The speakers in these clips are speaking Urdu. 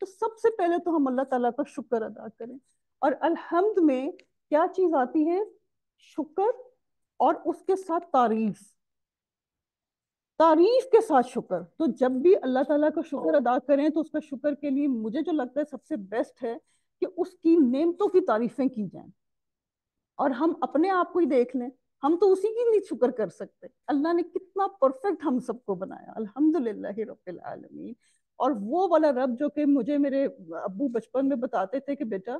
تو سب سے پہلے تو ہم اللہ تعالیٰ کا شکر ادا کریں. اور الحمد میں کیا چیز آتی ہے؟ شکر، اور اس کے ساتھ تعریف. تعریف کے ساتھ شکر. تو جب بھی اللہ تعالیٰ کا شکر ادا کریں تو اس کا شکر کے لیے مجھے جو لگتا ہے سب سے بیسٹ ہے کہ اس کی نعمتوں کی تعریفیں کی جائیں. اور ہم اپنے آپ کو ہی دیکھ لیں، ہم تو اسی کی نہیں شکر کر سکتے. اللہ نے کتنا پرفیکٹ ہم سب کو بنایا، الحمدللہ رب العالمین. اور وہ والا رب جو کہ مجھے میرے ابو بچپن میں بتاتے تھے کہ بیٹا،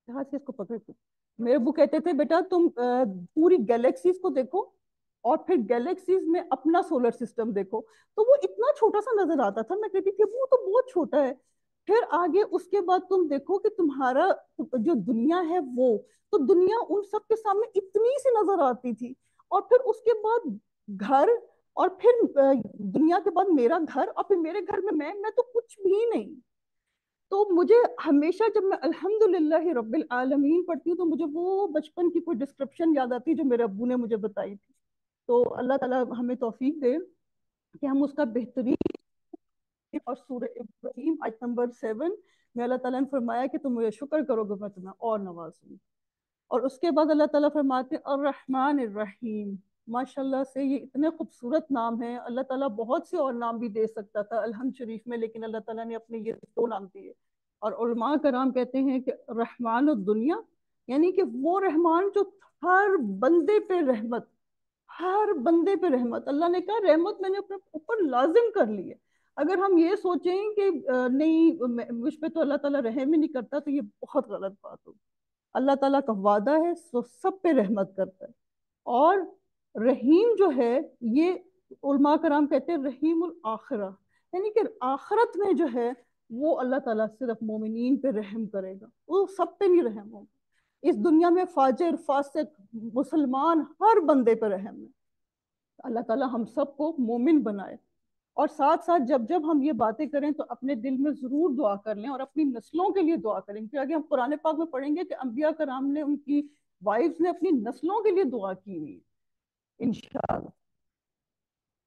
ہاتھ سے اس کو پکڑ کے، میرے ابو کہتے تھے بیٹا تم پوری گیلیکسیز کو دیکھو اور پھر گیلیکسیز میں اپنا سولر سسٹم دیکھو. تو وہ اتنا چھوٹا سا نظر آتا تھا، میں کہتی تھی وہ تو بہت چھوٹا ہے. پھر آگے اس کے بعد تم دیکھو کہ تمہارا جو دنیا ہے وہ، تو دنیا ان سب کے سامنے اتنی سی نظر آتی تھی. اور پھر اس کے بعد گھر، اور پھر دنیا کے بعد میرا گھر، اور پھر میرے گھر میں میں تو کچھ بھی نہیں. تو مجھے ہمیشہ جب میں الحمدللہ رب العالمین پڑھتی ہوں تو مجھے وہ بچپن کی کوئی ڈسکرپشن یاد آتی ہے جو میرے ابو نے مجھے بتائی تھی. تو اللہ تعالیٰ ہمیں توفیق دے کہ ہم اس کا بہترین. اور سورہ ابراہیم آیت نمبر 7 میں اللہ تعالیٰ نے فرمایا کہ تم مجھے شکر کرو گے میں تمہیں اور نوازوں. اور اس کے بعد اللہ تعالیٰ فرماتے ہیں الرحمن الرحیم. ماشاء اللہ سے یہ اتنے خوبصورت نام ہیں. اللہ تعالیٰ بہت سے اور نام بھی دے سکتا تھا الحمد شریف میں، لیکن اللہ تعالیٰ نے اپنے یہ دو نام دیے. اور علماء کرام کہتے ہیں کہ رحمان الدنیا، یعنی کہ وہ رحمان جو ہر بندے پہ رحمت، ہر بندے پہ رحمت. اللہ نے کہا رحمت میں نے اپنے اوپر لازم کر لی ہے. اگر ہم یہ سوچیں کہ نہیں مجھ پہ تو اللہ تعالیٰ رحم ہی نہیں کرتا، تو یہ بہت غلط بات ہوگی. اللہ تعالیٰ کا وعدہ ہے سو سب پہ رحمت کرتا ہے. اور رحیم جو ہے یہ علماء کرام کہتے ہیں رحیم الآخرہ، یعنی کہ آخرت میں جو ہے وہ اللہ تعالیٰ صرف مومنین پہ رحم کرے گا، وہ سب پہ نہیں رحم ہوگا. اس دنیا میں فاجر فاسق مسلمان ہر بندے پہ رحم ہے. اللہ تعالیٰ ہم سب کو مومن بنائے. اور ساتھ ساتھ جب جب ہم یہ باتیں کریں تو اپنے دل میں ضرور دعا کر لیں اور اپنی نسلوں کے لیے دعا کریں. کیونکہ آگے ہم قرآن پاک میں پڑھیں گے کہ انبیاء کرام نے، ان کی وائفز نے اپنی نسلوں کے لیے دعا کی ہوئی انشاءاللہ.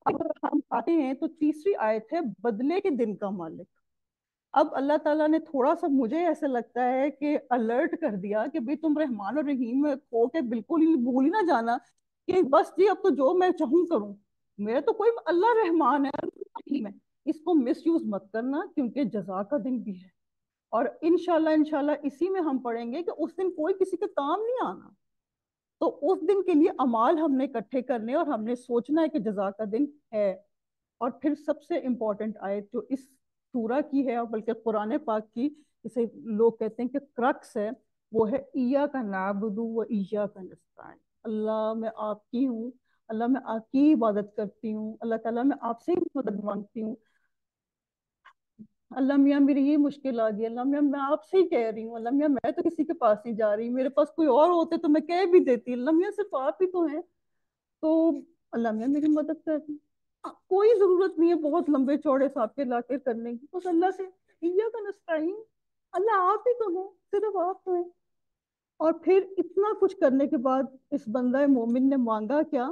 اب ہم آتے ہیں تو تیسری آیت ہے بدلے کے دن کا مالک. اب اللہ تعالیٰ نے تھوڑا سا مجھے ایسا لگتا ہے کہ الرٹ کر دیا کہ بھئی تم رحمان اور رحیم کھو کے بالکل ہی بھول ہی نہ جانا کہ بس جی اب تو جو میں چاہوں کروں. میرا تو کوئی، اللہ رحمان ہے، اللہ رحیم ہے، اس کو مس یوز مت کرنا کیونکہ جزا کا دن بھی ہے. اور انشاءاللہ اسی میں ہم پڑھیں گے کہ اس دن کوئی کسی کے کام نہیں آنا. تو اس دن کے لیے اعمال ہم نے اکٹھے کرنے اور ہم نے سوچنا ہے کہ جزا کا دن ہے. اور پھر سب سے امپورٹنٹ آیت جو اس سورہ کی ہے اور بلکہ قرآن پاک کی، جسے لوگ کہتے ہیں کہ کرکس ہے، وہ ہے ایاک نعبد و ایاک نستعین. اللہ میں آپ کی ہوں، اللہ میں آپ کی عبادت کرتی ہوں، اللہ تعالیٰ میں آپ سے ہی مدد مانگتی ہوں. اللہ میاں میری یہ مشکل آ گئی، اللہ میاں میں آپ سے ہی کہہ رہی ہوں، اللہ میاں میں تو کسی کے پاس نہیں جا رہی، میرے پاس کوئی اور ہوتے تو میں کہہ بھی دیتی، اللہ میاں صرف آپ ہی تو ہیں. تو اللہ میاں میری مدد کر دی. کوئی ضرورت نہیں ہے بہت لمبے چوڑے صاحب لا کے کرنے کی، بس اللہ سے ایاک نستعین، اللہ آپ ہی تو ہیں، صرف آپ تو ہیں. اور پھر اتنا کچھ کرنے کے بعد اس بندہ مومن نے مانگا کیا؟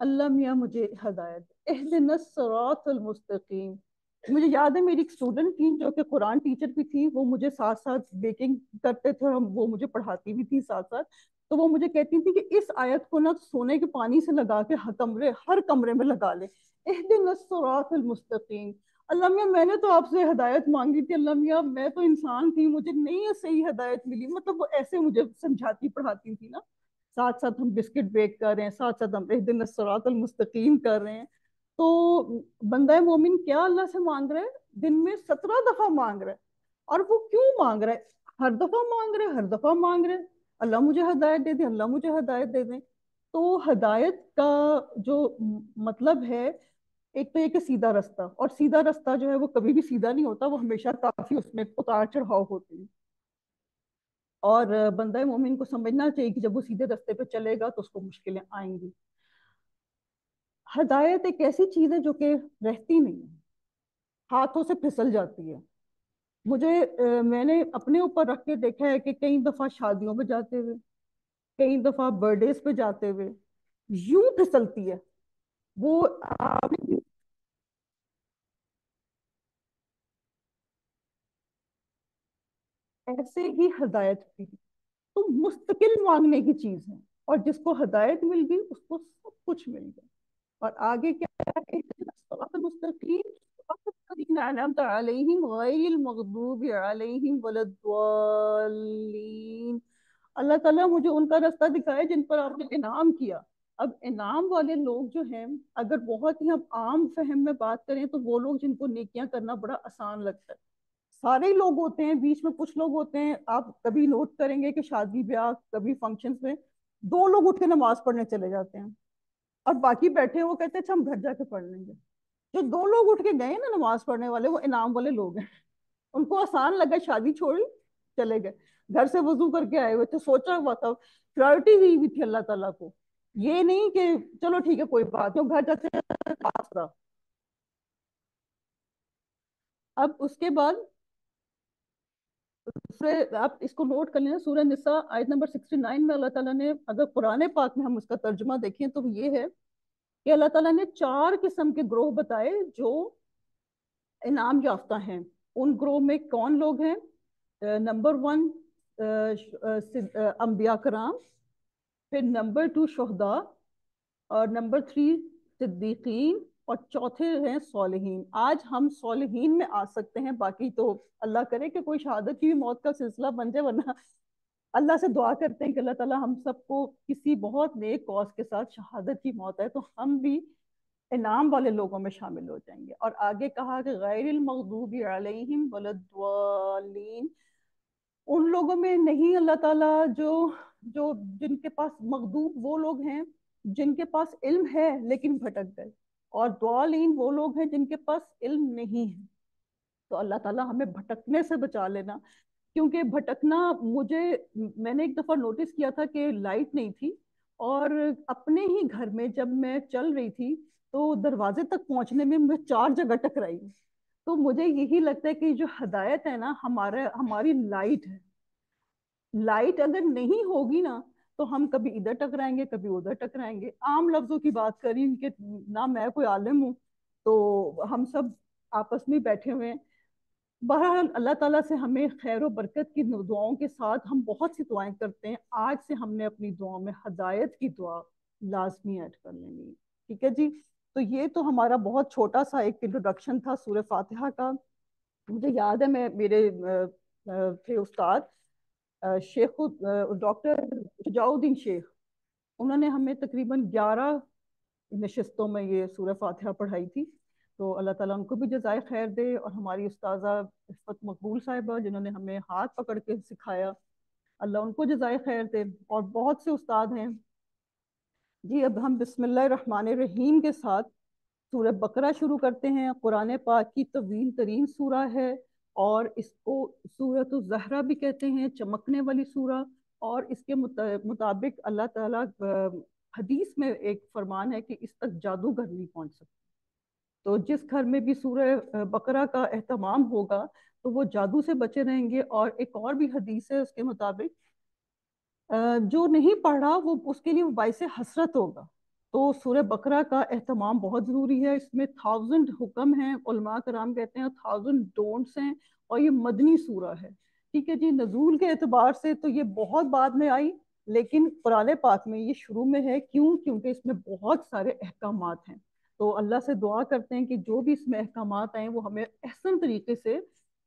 اللہ میاں مجھے ہدایت، اہدنا الصراط المستقیم. مجھے یاد ہے میری ایک اسٹوڈنٹ تھی جو کہ قرآن ٹیچر بھی تھی، وہ مجھے ساتھ ساتھ بیکنگ کرتے تھے اور وہ مجھے پڑھاتی بھی تھی ساتھ ساتھ. تو وہ مجھے کہتی تھی کہ اس آیت کو نا سونے کے پانی سے لگا کے ہر کمرے میں لگا لے، اہدنا الصراط المستقیم. اللہ میاں میں نے تو آپ سے ہدایت مانگی تھی، اللہ میاں میں تو انسان تھی، مجھے نہیں صحیح ہدایت ملی. مطلب وہ ایسے مجھے سمجھاتی پڑھاتی تھی نا. ساتھ ساتھ ہم بسکٹ بیک کر رہے ہیں، ساتھ ساتھ ہم اہدنا الصراط المستقیم کر رہے ہیں. تو بندہ مومن کیا اللہ سے مانگ رہا ہے؟ دن میں 17 دفعہ مانگ رہا ہے. اور وہ کیوں مانگ رہا ہے؟ ہر دفعہ مانگ رہے، ہر دفعہ مانگ رہے اللہ مجھے ہدایت دے دیں، اللہ مجھے ہدایت دے دیں. تو ہدایت کا جو مطلب ہے، ایک تو یہ کہ سیدھا رستہ، اور سیدھا رستہ جو ہے وہ کبھی بھی سیدھا نہیں ہوتا، وہ ہمیشہ کافی اس میں اتار چڑھاؤ ہوتے ہیں. اور بندہ مومن کو سمجھنا چاہیے کہ جب وہ سیدھے رستے پہ چلے گا تو اس کو مشکلیں آئیں گی. ہدایت ایک ایسی چیز ہے جو کہ رہتی نہیں ہے، ہاتھوں سے پھسل جاتی ہے. مجھے میں نے اپنے اوپر رکھ کے دیکھا ہے کہ کئی دفعہ شادیوں پہ جاتے ہوئے، کئی دفعہ برتھ ڈیز پہ جاتے ہوئے یوں پھسلتی ہے وہ. ایسے ہی ہدایت بھی، تو مستقل مانگنے کی چیز ہے، اور جس کو ہدایت مل گئی اس کو سب کچھ مل گیا۔ اور آگے کیا ہے، اهدنا الصراط المستقیم صراط الذین انعمت علیہم غیر المغضوب علیہم ولا الضالین۔ اللہ تعالیٰ مجھے ان کا راستہ دکھائے جن پر آپ نے انعام کیا۔ اب انعام والے لوگ جو ہیں، اگر بہت ہی ہم عام فہم میں بات کریں تو وہ لوگ جن کو نیکیاں کرنا بڑا آسان لگتا ہے۔ سارے ہی لوگ ہوتے ہیں، بیچ میں کچھ لوگ ہوتے ہیں، آپ کبھی نوٹ کریں گے کہ شادی بیاہ کبھی فنکشنز میں دو لوگ اٹھ کے نماز پڑھنے چلے جاتے ہیں، اور باقی بیٹھے ہیں وہ کہتے ہیں اچھا ہم گھر جا کے پڑھ لیں گے۔ جو دو لوگ اٹھ کے گئے نا نماز پڑھنے والے، وہ انعام والے لوگ ہیں، ان کو آسان لگا، شادی چھوڑی چلے گئے، گھر سے وضو کر کے آئے ہوئے تھے، سوچا ہوا تھا، پرائرٹی دی ہوئی تھی اللہ تعالیٰ کو، یہ نہیں کہ چلو ٹھیک ہے کوئی بات نہیں، گھر جاتے ہیں۔ اب اس کے بعد آپ اس کو نوٹ کر لینا، سورہ نساء آیت نمبر 69 میں اللہ تعالیٰ نے، اگر قرآن پاک میں ہم اس کا ترجمہ دیکھیں تو یہ ہے کہ اللہ تعالیٰ نے 4 قسم کے گروہ بتائے جو انعام یافتہ ہیں۔ ان گروہ میں کون لوگ ہیں؟ نمبر 1 انبیاء کرام، پھر نمبر 2 شہداء، اور نمبر 3 صدیقین، اور چوتھے ہیں صالحین۔ آج ہم صالحین میں آ سکتے ہیں، باقی تو اللہ کرے کہ کوئی شہادت کی بھی موت کا سلسلہ بن جائے، ورنہ اللہ سے دعا کرتے ہیں کہ اللہ تعالیٰ ہم سب کو کسی بہت نیک کاز کے ساتھ شہادت کی موت ہے تو ہم بھی انعام والے لوگوں میں شامل ہو جائیں گے۔ اور آگے کہا کہ غیر المغضوب علیہم ولا الضالین، ان لوگوں میں نہیں اللہ تعالیٰ جو جو جن کے پاس، مغضوب وہ لوگ ہیں جن کے پاس علم ہے لیکن بھٹک گئے، اور ضالین وہ لوگ ہیں جن کے پاس علم نہیں ہے۔ تو اللہ تعالیٰ ہمیں بھٹکنے سے بچا لینا، کیونکہ بھٹکنا، میں نے ایک دفعہ نوٹس کیا تھا کہ لائٹ نہیں تھی، اور اپنے ہی گھر میں جب میں چل رہی تھی تو دروازے تک پہنچنے میں 4 جگہ ٹکرائی۔ تو مجھے یہی لگتا ہے کہ جو ہدایت ہے نا، ہماری لائٹ ہے، لائٹ اگر نہیں ہوگی نا تو ہم کبھی ادھر ٹکرائیں گے کبھی ادھر ٹکرائیں گے۔ عام لفظوں کی بات کری کہ نہ میں کوئی عالم ہوں، تو ہم سب آپس میں بیٹھے ہوئے ہیں۔ بہرحال اللہ تعالیٰ سے ہمیں خیر و برکت کی دعاؤں کے ساتھ ہم بہت سی دعائیں کرتے ہیں، آج سے ہم نے اپنی دعاؤں میں ہدایت کی دعا لازمی ایڈ کر لینی ہے، ٹھیک ہے جی؟ تو یہ تو ہمارا بہت چھوٹا سا ایک انٹروڈکشن تھا سورہ فاتحہ کا۔ مجھے یاد ہے میرے تھے استاد شیخ ڈاکٹر شجاع الدین شیخ، انہوں نے ہمیں تقریباً 11 نشستوں میں یہ سورہ فاتحہ پڑھائی تھی، تو اللہ تعالیٰ ان کو بھی جزائے خیر دے، اور ہماری استاذہ عفت مقبول صاحبہ جنہوں نے ہمیں ہاتھ پکڑ کے سکھایا، اللہ ان کو جزائے خیر دے، اور بہت سے استاد ہیں جی۔ اب ہم بسم اللہ الرحمن الرحیم کے ساتھ سورہ بقرہ شروع کرتے ہیں۔ قرآن پاک کی طویل ترین سورہ ہے، اور اس کو سورۃ الزہرا بھی کہتے ہیں، چمکنے والی سورہ، اور اس کے مطابق اللہ تعالیٰ حدیث میں ایک فرمان ہے کہ اس تک جادوگر نہیں پہنچ سکتا، تو جس گھر میں بھی سورہ بقرہ کا اہتمام ہوگا تو وہ جادو سے بچے رہیں گے۔ اور ایک اور بھی حدیث ہے اس کے مطابق جو نہیں پڑھ رہا وہ اس کے لیے وہ باعث حسرت ہوگا۔ تو سورہ بقرہ کا اہتمام بہت ضروری ہے، اس میں 1000 حکم ہیں، علماء کرام کہتے ہیں 1000 ڈونٹس ہیں، اور یہ مدنی سورہ ہے، ٹھیک ہے جی؟ نزول کے اعتبار سے تو یہ بہت بعد میں آئی، لیکن قرآن پاک میں یہ شروع میں ہے، کیونکہ اس میں بہت سارے احکامات ہیں۔ تو اللہ سے دعا کرتے ہیں کہ جو بھی اس میں احکامات آئیں وہ ہمیں احسن طریقے سے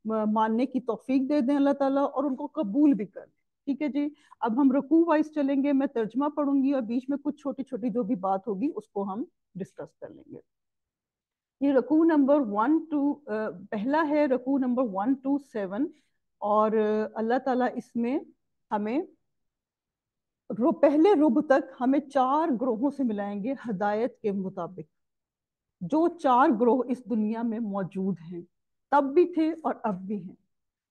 ماننے کی توفیق دے دیں اللہ تعالیٰ، اور ان کو قبول بھی کر دیں، ٹھیک ہے جی؟ اب ہم رکوع وائز چلیں گے، میں ترجمہ پڑھوں گی اور بیچ میں کچھ چھوٹی چھوٹی جو بھی بات ہوگی اس کو ہم ڈسکس کر لیں گے۔ یہ رکوع نمبر 1 to پہلا ہے رکوع نمبر 1 to 7، اور اللہ تعالیٰ اس میں ہمیں پہلے رب تک ہمیں 4 گروہوں سے ملائیں گے ہدایت کے مطابق، جو 4 گروہ اس دنیا میں موجود ہیں، تب بھی تھے اور اب بھی ہیں۔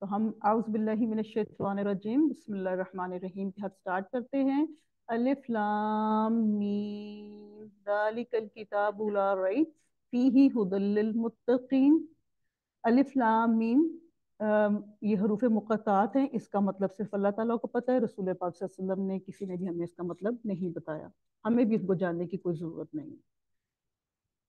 تو ہم اعوذ باللہ من الشیطان الرجیم بسم اللہ الرحمن الرحیم کے ساتھ سٹارٹ کرتے ہیں۔ الف لام میم ذالک الکتاب لا ریب فیہ ھدی للمتقین۔ الف لام میم یہ حروف مقطعات ہیں، اس کا مطلب صرف اللہ تعالیٰ کو پتہ ہے، رسول پاک صلی اللہ علیہ وسلم نے کسی نے بھی ہمیں اس کا مطلب نہیں بتایا، ہمیں بھی اس کو جاننے کی کوئی ضرورت نہیں۔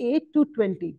8 to 20।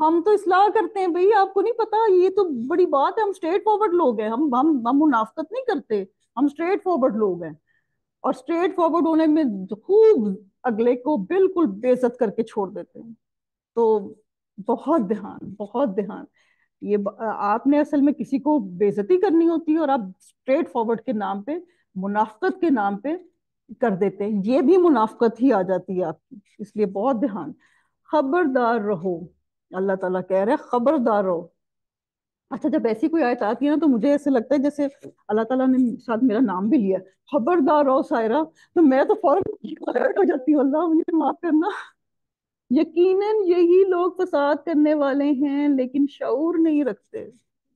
ہم تو اصلاح کرتے ہیں بھائی، آپ کو نہیں پتا، یہ تو بڑی بات ہے، ہم اسٹریٹ فارورڈ لوگ ہیں، ہم منافقت نہیں کرتے، ہم اسٹریٹ فارورڈ لوگ ہیں، اور اسٹریٹ فارورڈ ہونے میں خوب اگلے کو بالکل بے عزت کر کے چھوڑ دیتے ہیں۔ تو بہت دھیان، بہت دھیان، آپ نے اصل میں کسی کو بے عزتی کرنی ہوتی ہے اور آپ اسٹریٹ فارورڈ کے نام پہ، منافقت کے نام پہ کر دیتے ہیں، یہ بھی منافقت ہی آ جاتی ہے آپ کی، اس لیے بہت دھیان، خبردار رہو، اللہ تعالیٰ کہہ رہے ہیں خبردار رہو۔ اچھا جب ایسی کوئی آیت آتی ہے نا تو مجھے ایسے لگتا ہے جیسے اللہ تعالیٰ نے شاید میرا نام بھی لیا، خبردار رہو سائرہ، تو میں تو فوراً الرٹ ہو جاتی ہوں، اللہ مجھے معاف کرنا۔ یقیناً یہی لوگ فساد کرنے والے ہیں لیکن شعور نہیں رکھتے،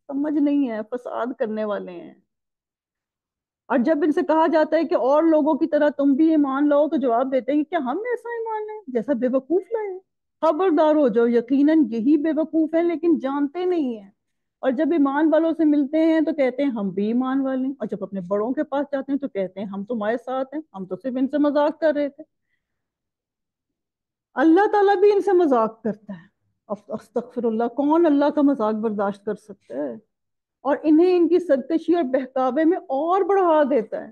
سمجھ نہیں ہے، فساد کرنے والے ہیں۔ اور جب ان سے کہا جاتا ہے کہ اور لوگوں کی طرح تم بھی ایمان لاؤ تو جواب دیتے ہیں کہ کیا ہم ایسا ایمان لائیں جیسا بے وقوف لائے ہیں؟ خبردار ہو جاؤ، یقیناً یہی بے وقوف ہیں لیکن جانتے نہیں ہیں، اور جب ایمان والوں سے ملتے ہیں تو کہتے ہیں ہم بھی ایمان والے ہیں، اور جب اپنے بڑوں کے پاس جاتے ہیں تو کہتے ہیں ہم تمہارے ساتھ ہیں، ہم تو صرف ان سے مذاق کر رہے تھے۔ اللہ تعالیٰ بھی ان سے مذاق کرتا ہے، استغفر اللہ، کون اللہ کا مذاق برداشت کر سکتا ہے؟ اور انہیں ان کی سرکشی اور بہکاوے میں اور بڑھا دیتا ہے۔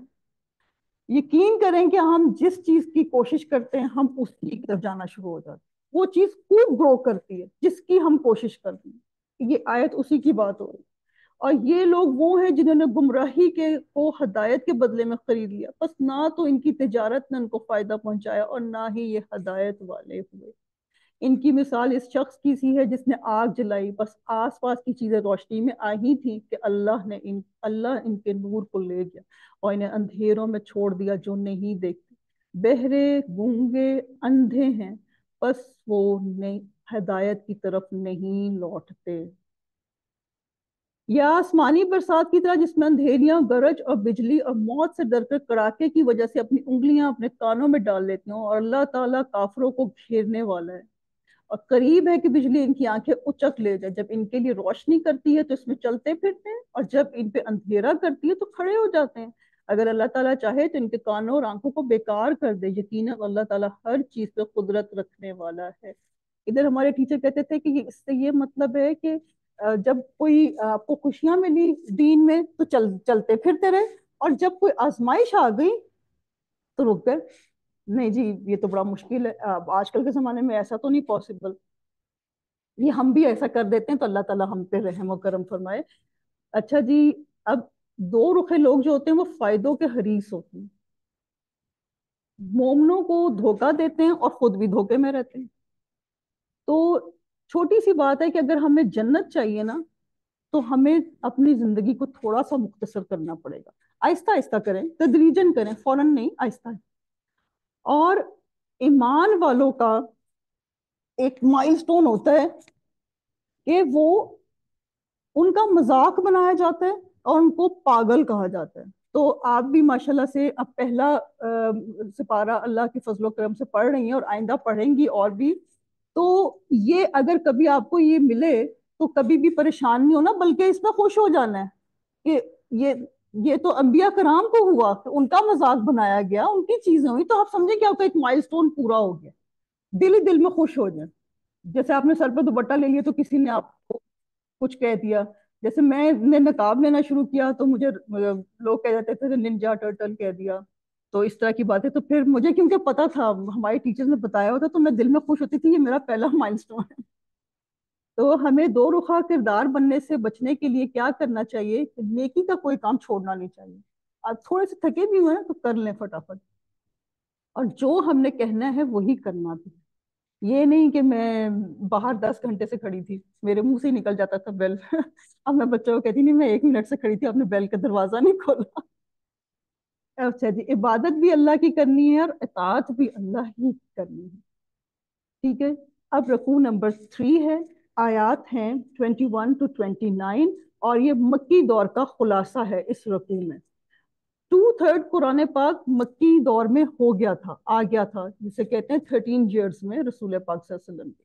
یقین کریں کہ ہم جس چیز کی کوشش کرتے ہیں ہم اس کی طرف جانا شروع ہو جاتے ہیں، وہ چیز خوب گرو کرتی ہے جس کی ہم کوشش کرتے ہیں، یہ آیت اسی کی بات ہو رہی ہے۔ اور یہ لوگ وہ ہیں جنہوں نے گمراہی کے کو ہدایت کے بدلے میں خرید لیا، بس نہ تو ان کی تجارت نے ان کو فائدہ پہنچایا اور نہ ہی یہ ہدایت والے ہوئے۔ ان کی مثال اس شخص کی سی ہے جس نے آگ جلائی، بس آس پاس کی چیزیں روشنی میں آئی تھی کہ اللہ ان کے نور کو لے گیا اور انہیں اندھیروں میں چھوڑ دیا جو نہیں دیکھتے، بہرے گونگے اندھے ہیں، بس وہ نہیں ہدایت کی طرف نہیں لوٹتے۔ یا آسمانی برسات کی طرح جس میں اندھیریاں، گرج اور بجلی اور موت سے ڈر کر کڑاکے کی وجہ سے اپنی انگلیاں اپنے کانوں میں ڈال لیتی ہوں، اور اللہ تعالیٰ کافروں کو گھیرنے والا ہے، اور قریب ہے کہ بجلی ان کی آنکھیں اچک لے جائے، جب ان کے لیے روشنی کرتی ہے تو اس میں چلتے پھرتے ہیں، اور جب ان پہ اندھیرا کرتی ہے تو کھڑے ہو جاتے ہیں۔ اگر اللہ تعالیٰ چاہے تو ان کے کانوں اور آنکھوں کو بیکار کر دے، یقیناً اللہ تعالیٰ ہر چیز پہ قدرت رکھنے والا ہے۔ ادھر ہمارے ٹیچر کہتے تھے کہ اس سے یہ مطلب ہے کہ جب کوئی آپ کو خوشیاں ملی دین میں تو چلتے پھرتے رہے، اور جب کوئی آزمائش آ گئی تو رک گئے، نہیں جی یہ تو بڑا مشکل ہے، آج کل کے زمانے میں ایسا تو نہیں پاسبل، یہ ہم بھی ایسا کر دیتے ہیں، تو اللہ تعالیٰ ہم پہ رحم و کرم فرمائے۔ اچھا جی، اب دو رخے لوگ جو ہوتے ہیں وہ فائدوں کے حریص ہوتے ہیں، مومنوں کو دھوکہ دیتے ہیں اور خود بھی دھوکے میں رہتے ہیں۔ تو چھوٹی سی بات ہے کہ اگر ہمیں جنت چاہیے نا تو ہمیں اپنی زندگی کو تھوڑا سا مختصر کرنا پڑے گا، آہستہ آہستہ کریں، تدریجن کریں، فوراً نہیں، آہستہ۔ اور ایمان والوں کا ایک مائل سٹون ہوتا ہے کہ وہ ان کا مذاق بنایا جاتا ہے اور ان کو پاگل کہا جاتا ہے۔ تو آپ بھی ماشاءاللہ سے اب پہلا سپارہ اللہ کی فضل و کرم سے پڑھ رہی ہیں اور آئندہ پڑھیں گی اور بھی، تو یہ اگر کبھی آپ کو یہ ملے تو کبھی بھی پریشان نہیں ہونا بلکہ اس میں خوش ہو جانا ہے کہ یہ تو انبیاء کرام کو ہوا کہ ان کا مذاق بنایا گیا، ان کی چیزیں ہوئی، تو آپ سمجھیں کہ آپ کا ایک مائل سٹون پورا ہو گیا، دل ہی دل میں خوش ہو جائیں۔ جیسے آپ نے سر پہ دوپٹہ لے لیا تو کسی نے آپ کو کچھ کہہ دیا، جیسے میں نے نقاب لینا شروع کیا تو مجھے لوگ کہہ جاتے تھے ننجا ٹرٹل کہہ دیا، تو اس طرح کی باتیں، تو پھر مجھے کیونکہ پتا تھا ہمارے ٹیچرز نے بتایا ہوتا تو میں دل میں خوش ہوتی تھی، یہ میرا پہلا مائل سٹون ہے۔ تو ہمیں دو رخا کردار بننے سے بچنے کے لیے کیا کرنا چاہیے؟ نیکی کا کوئی کام چھوڑنا نہیں چاہیے، آپ تھوڑے سے تھکے بھی ہوئے ہیں تو کر لیں فٹافٹ، اور جو ہم نے کہنا ہے وہی کرنا بھی، یہ نہیں کہ میں باہر 10 گھنٹے سے کھڑی تھی، میرے منہ سے ہی نکل جاتا تھا بیل اب میں بچوں کو کہتی نہیں میں 1 منٹ سے کھڑی تھی، آپ نے بیل کا دروازہ نہیں کھولا۔ اچھا جی، عبادت بھی اللہ کی کرنی ہے اور اطاعت بھی اللہ ہی کی کرنی ہے، ٹھیک ہے۔ اب رکوع نمبر 3 ہے، آیات ہیں 21 to 29، اور یہ مکی دور کا خلاصہ ہے اس رکوع میں۔ 2/3 قرآن پاک مکی دور میں ہو گیا تھا، آ گیا تھا، جسے کہتے ہیں 13 ایئرز میں رسول پاک صلی اللہ علیہ وسلم کے۔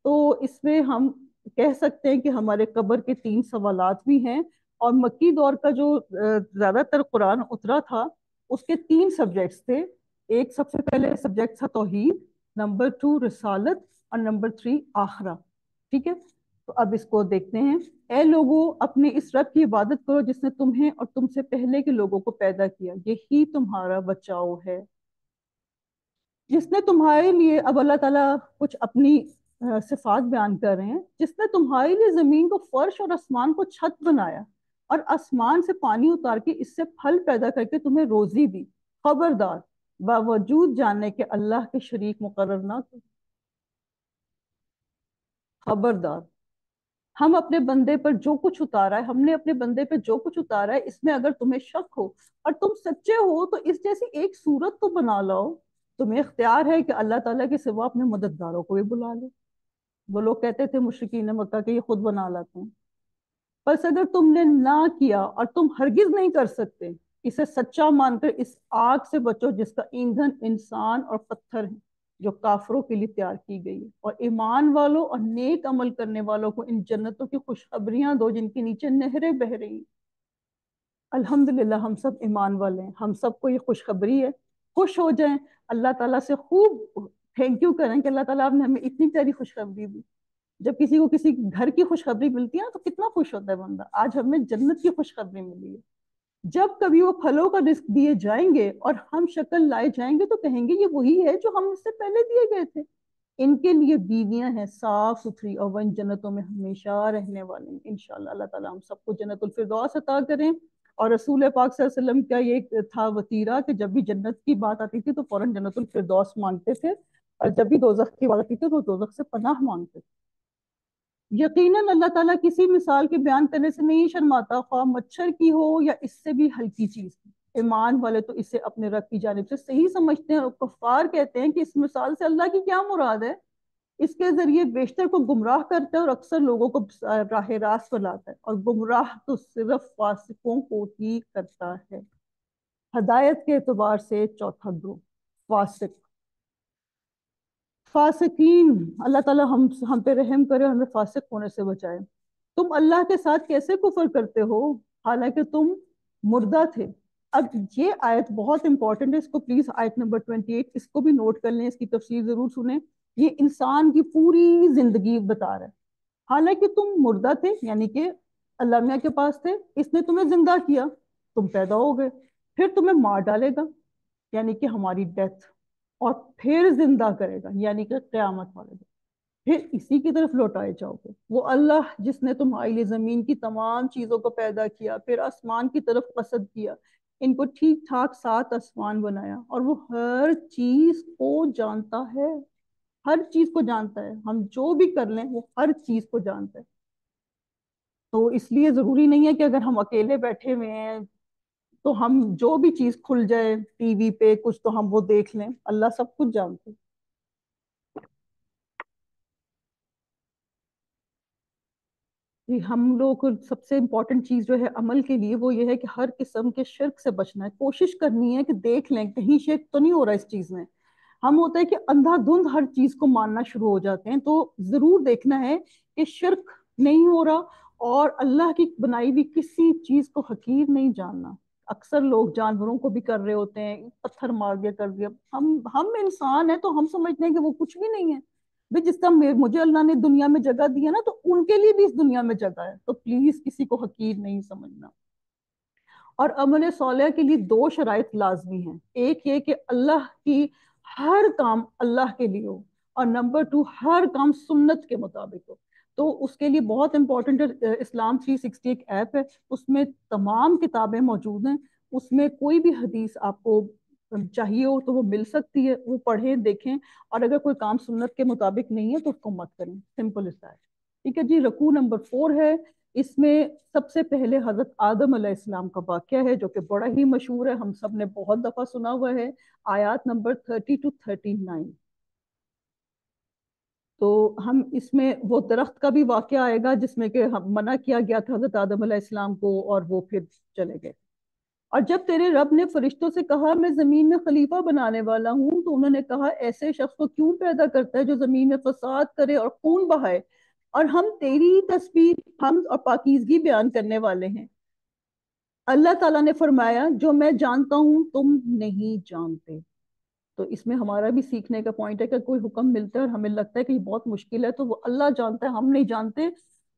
تو اس میں ہم کہہ سکتے ہیں کہ ہمارے قبر کے 3 سوالات بھی ہیں، اور مکی دور کا جو زیادہ تر قرآن اترا تھا اس کے 3 سبجیکٹس تھے، ایک سب سے پہلے سبجیکٹ تھا توحید، نمبر 2 رسالت، اور نمبر 3 آخرہ۔ ٹھیک ہے، تو اب اس کو دیکھتے ہیں. اے لوگوں، اپنے اس رب کی عبادت کرو جس نے تمہیں اور تم سے پہلے کے لوگوں کو پیدا کیا، یہی تمہارا بچاؤ ہے. جس نے تمہارے لیے، اب اللہ تعالیٰ کچھ اپنی صفات بیان کر رہے ہیں، جس نے تمہارے لیے زمین کو فرش اور آسمان کو چھت بنایا اور آسمان سے پانی اتار کے اس سے پھل پیدا کر کے تمہیں روزی دی. خبردار، باوجود جاننے کے اللہ کے شریک مقرر نہ کرو. خبردار، ہم اپنے بندے پر جو کچھ اتارا ہے، ہم نے اپنے بندے پہ جو کچھ اتارا ہے، اس میں اگر تمہیں شک ہو اور تم سچے ہو تو اس جیسی ایک صورت تو بنا لاؤ. تمہیں اختیار ہے کہ اللہ تعالیٰ کے سوا اپنے مددگاروں کو بھی بلا لو. وہ لوگ کہتے تھے مشرکین مکہ کہ یہ خود بنا لاتے ہیں. بس اگر تم نے نہ کیا اور تم ہرگز نہیں کر سکتے، اسے سچا مان کر اس آگ سے بچو جس کا ایندھن انسان اور پتھر ہے، جو کافروں کے لیے تیار کی گئی ہے. اور ایمان والوں اور نیک عمل کرنے والوں کو ان جنتوں کی خوشخبریاں دو جن کے نیچے نہریں بہ رہی ہیں. الحمدللہ ہم سب ایمان والے ہیں، ہم سب کو یہ خوشخبری ہے. خوش ہو جائیں، اللہ تعالیٰ سے خوب تھینک یو کریں کہ اللہ تعالیٰ آپ نے ہمیں اتنی پیاری خوشخبری دی. جب کسی کو کسی گھر کی خوشخبری ملتی ہے نا تو کتنا خوش ہوتا ہے بندہ. آج ہمیں جنت کی خوشخبری ملی ہے. جب کبھی وہ پھلوں کا رزق دیے جائیں گے اور ہم شکل لائے جائیں گے تو کہیں گے یہ وہی ہے جو ہم اس سے پہلے دیے گئے تھے. ان کے لیے بیویاں ہیں صاف ستھری اور وہ ان جنتوں میں ہمیشہ رہنے والے ہیں. انشاءاللہ اللہ تعالیٰ ہم سب کو جنت الفردوس عطا کریں. اور رسول پاک صلی اللہ علیہ وسلم کا یہ تھا وتیرہ کہ جب بھی جنت کی بات آتی تھی تو فوراً جنت الفردوس مانگتے تھے، اور جب بھی دوزخ کی بات آتی تھی تو دوزخ سے پناہ مانگتے تھے. یقیناً اللہ تعالیٰ کسی مثال کے بیان کرنے سے نہیں شرماتا، خواہ مچھر کی ہو یا اس سے بھی ہلکی چیز کی. ایمان والے تو اسے اپنے رب کی جانب سے صحیح سمجھتے ہیں، اور کفار کہتے ہیں کہ اس مثال سے اللہ کی کیا مراد ہے. اس کے ذریعے بیشتر کو گمراہ کرتا ہے اور اکثر لوگوں کو راہ راست پر لاتا ہے، اور گمراہ تو صرف فاسقوں کو ہی کرتا ہے. ہدایت کے اعتبار سے چوتھا گروہ فاسق. فاسقین، اللہ تعالیٰ ہم پہ رحم کرے اور ہمیں فاسق ہونے سے بچائے. تم اللہ کے ساتھ کیسے کفر کرتے ہو حالانکہ تم مردہ تھے. اب یہ آیت بہت امپورٹنٹ ہے، اس کو پلیز آیت نمبر 28 اس کو بھی نوٹ کر لیں، اس کی تفسیر ضرور سنیں. یہ انسان کی پوری زندگی بتا رہا ہے. حالانکہ تم مردہ تھے، یعنی کہ اللہ میاں کے پاس تھے، اس نے تمہیں زندہ کیا، تم پیدا ہو گئے، پھر تمہیں مار ڈالے گا، یعنی کہ ہماری ڈیتھ، اور پھر زندہ کرے گا یعنی کہ قیامت والے دن، پھر اسی کی طرف لوٹائے جاؤ گے. وہ اللہ جس نے تمہارے لیے زمین کی تمام چیزوں کو پیدا کیا، پھر آسمان کی طرف قصد کیا، ان کو ٹھیک ٹھاک 7 آسمان بنایا، اور وہ ہر چیز کو جانتا ہے. ہر چیز کو جانتا ہے، ہم جو بھی کر لیں وہ ہر چیز کو جانتا ہے. تو اس لیے ضروری نہیں ہے کہ اگر ہم اکیلے بیٹھے ہوئے ہیں تو ہم جو بھی چیز کھل جائے ٹی وی پہ کچھ تو ہم وہ دیکھ لیں. اللہ سب کچھ جانتے ہیں. جی، ہم لوگ کو سب سے امپورٹنٹ چیز جو ہے عمل کے لیے وہ یہ ہے کہ ہر قسم کے شرک سے بچنا ہے. کوشش کرنی ہے کہ دیکھ لیں کہیں شرک تو نہیں ہو رہا اس چیز میں. ہم ہوتا ہے کہ اندھا دھند ہر چیز کو ماننا شروع ہو جاتے ہیں، تو ضرور دیکھنا ہے کہ شرک نہیں ہو رہا اور اللہ کی بنائی ہوئی کسی چیز کو حقیر نہیں جاننا. اکثر لوگ جانوروں کو بھی کر رہے ہوتے ہیں، پتھر مار دیا کر دیا. ہم انسان ہیں تو ہم سمجھتے ہیں کہ وہ کچھ بھی نہیں ہے. بھی جس طرح مجھے اللہ نے دنیا میں جگہ دی ہے نا، تو ان کے لیے بھی اس دنیا میں جگہ ہے. تو پلیز کسی کو حقیر نہیں سمجھنا. اور عمل صالح کے لیے 2 شرائط لازمی ہیں. ایک یہ کہ اللہ کی ہر کام اللہ کے لیے ہو، اور نمبر 2 ہر کام سنت کے مطابق ہو. تو اس کے لیے بہت امپورٹنٹ اسلام 360 ایک ایپ ہے، اس میں تمام کتابیں موجود ہیں. اس میں کوئی بھی حدیث آپ کو چاہیے ہو تو وہ مل سکتی ہے، وہ پڑھیں دیکھیں. اور اگر کوئی کام سنت کے مطابق نہیں ہے تو اس کو مت کریں. سمپل اس طرح. ٹھیک ہے جی. رکوع نمبر 4 ہے. اس میں سب سے پہلے حضرت آدم علیہ السلام کا واقعہ ہے جو کہ بڑا ہی مشہور ہے، ہم سب نے بہت دفعہ سنا ہوا ہے. آیات نمبر 30 to 39. تو ہم اس میں وہ درخت کا بھی واقعہ آئے گا جس میں کہ منع کیا گیا تھا حضرت آدم علیہ السلام کو، اور وہ پھر چلے گئے. اور جب تیرے رب نے فرشتوں سے کہا میں زمین میں خلیفہ بنانے والا ہوں، تو انہوں نے کہا ایسے شخص کو کیوں پیدا کرتا ہے جو زمین میں فساد کرے اور خون بہائے. اور ہم تیری تسبیح، حمد اور پاکیزگی بیان کرنے والے ہیں. اللہ تعالیٰ نے فرمایا جو میں جانتا ہوں تم نہیں جانتے. تو اس میں ہمارا بھی سیکھنے کا پوائنٹ ہے کہ کوئی حکم ملتا ہے اور ہمیں لگتا ہے کہ یہ بہت مشکل ہے، تو وہ اللہ جانتا ہے، ہم نہیں جانتے،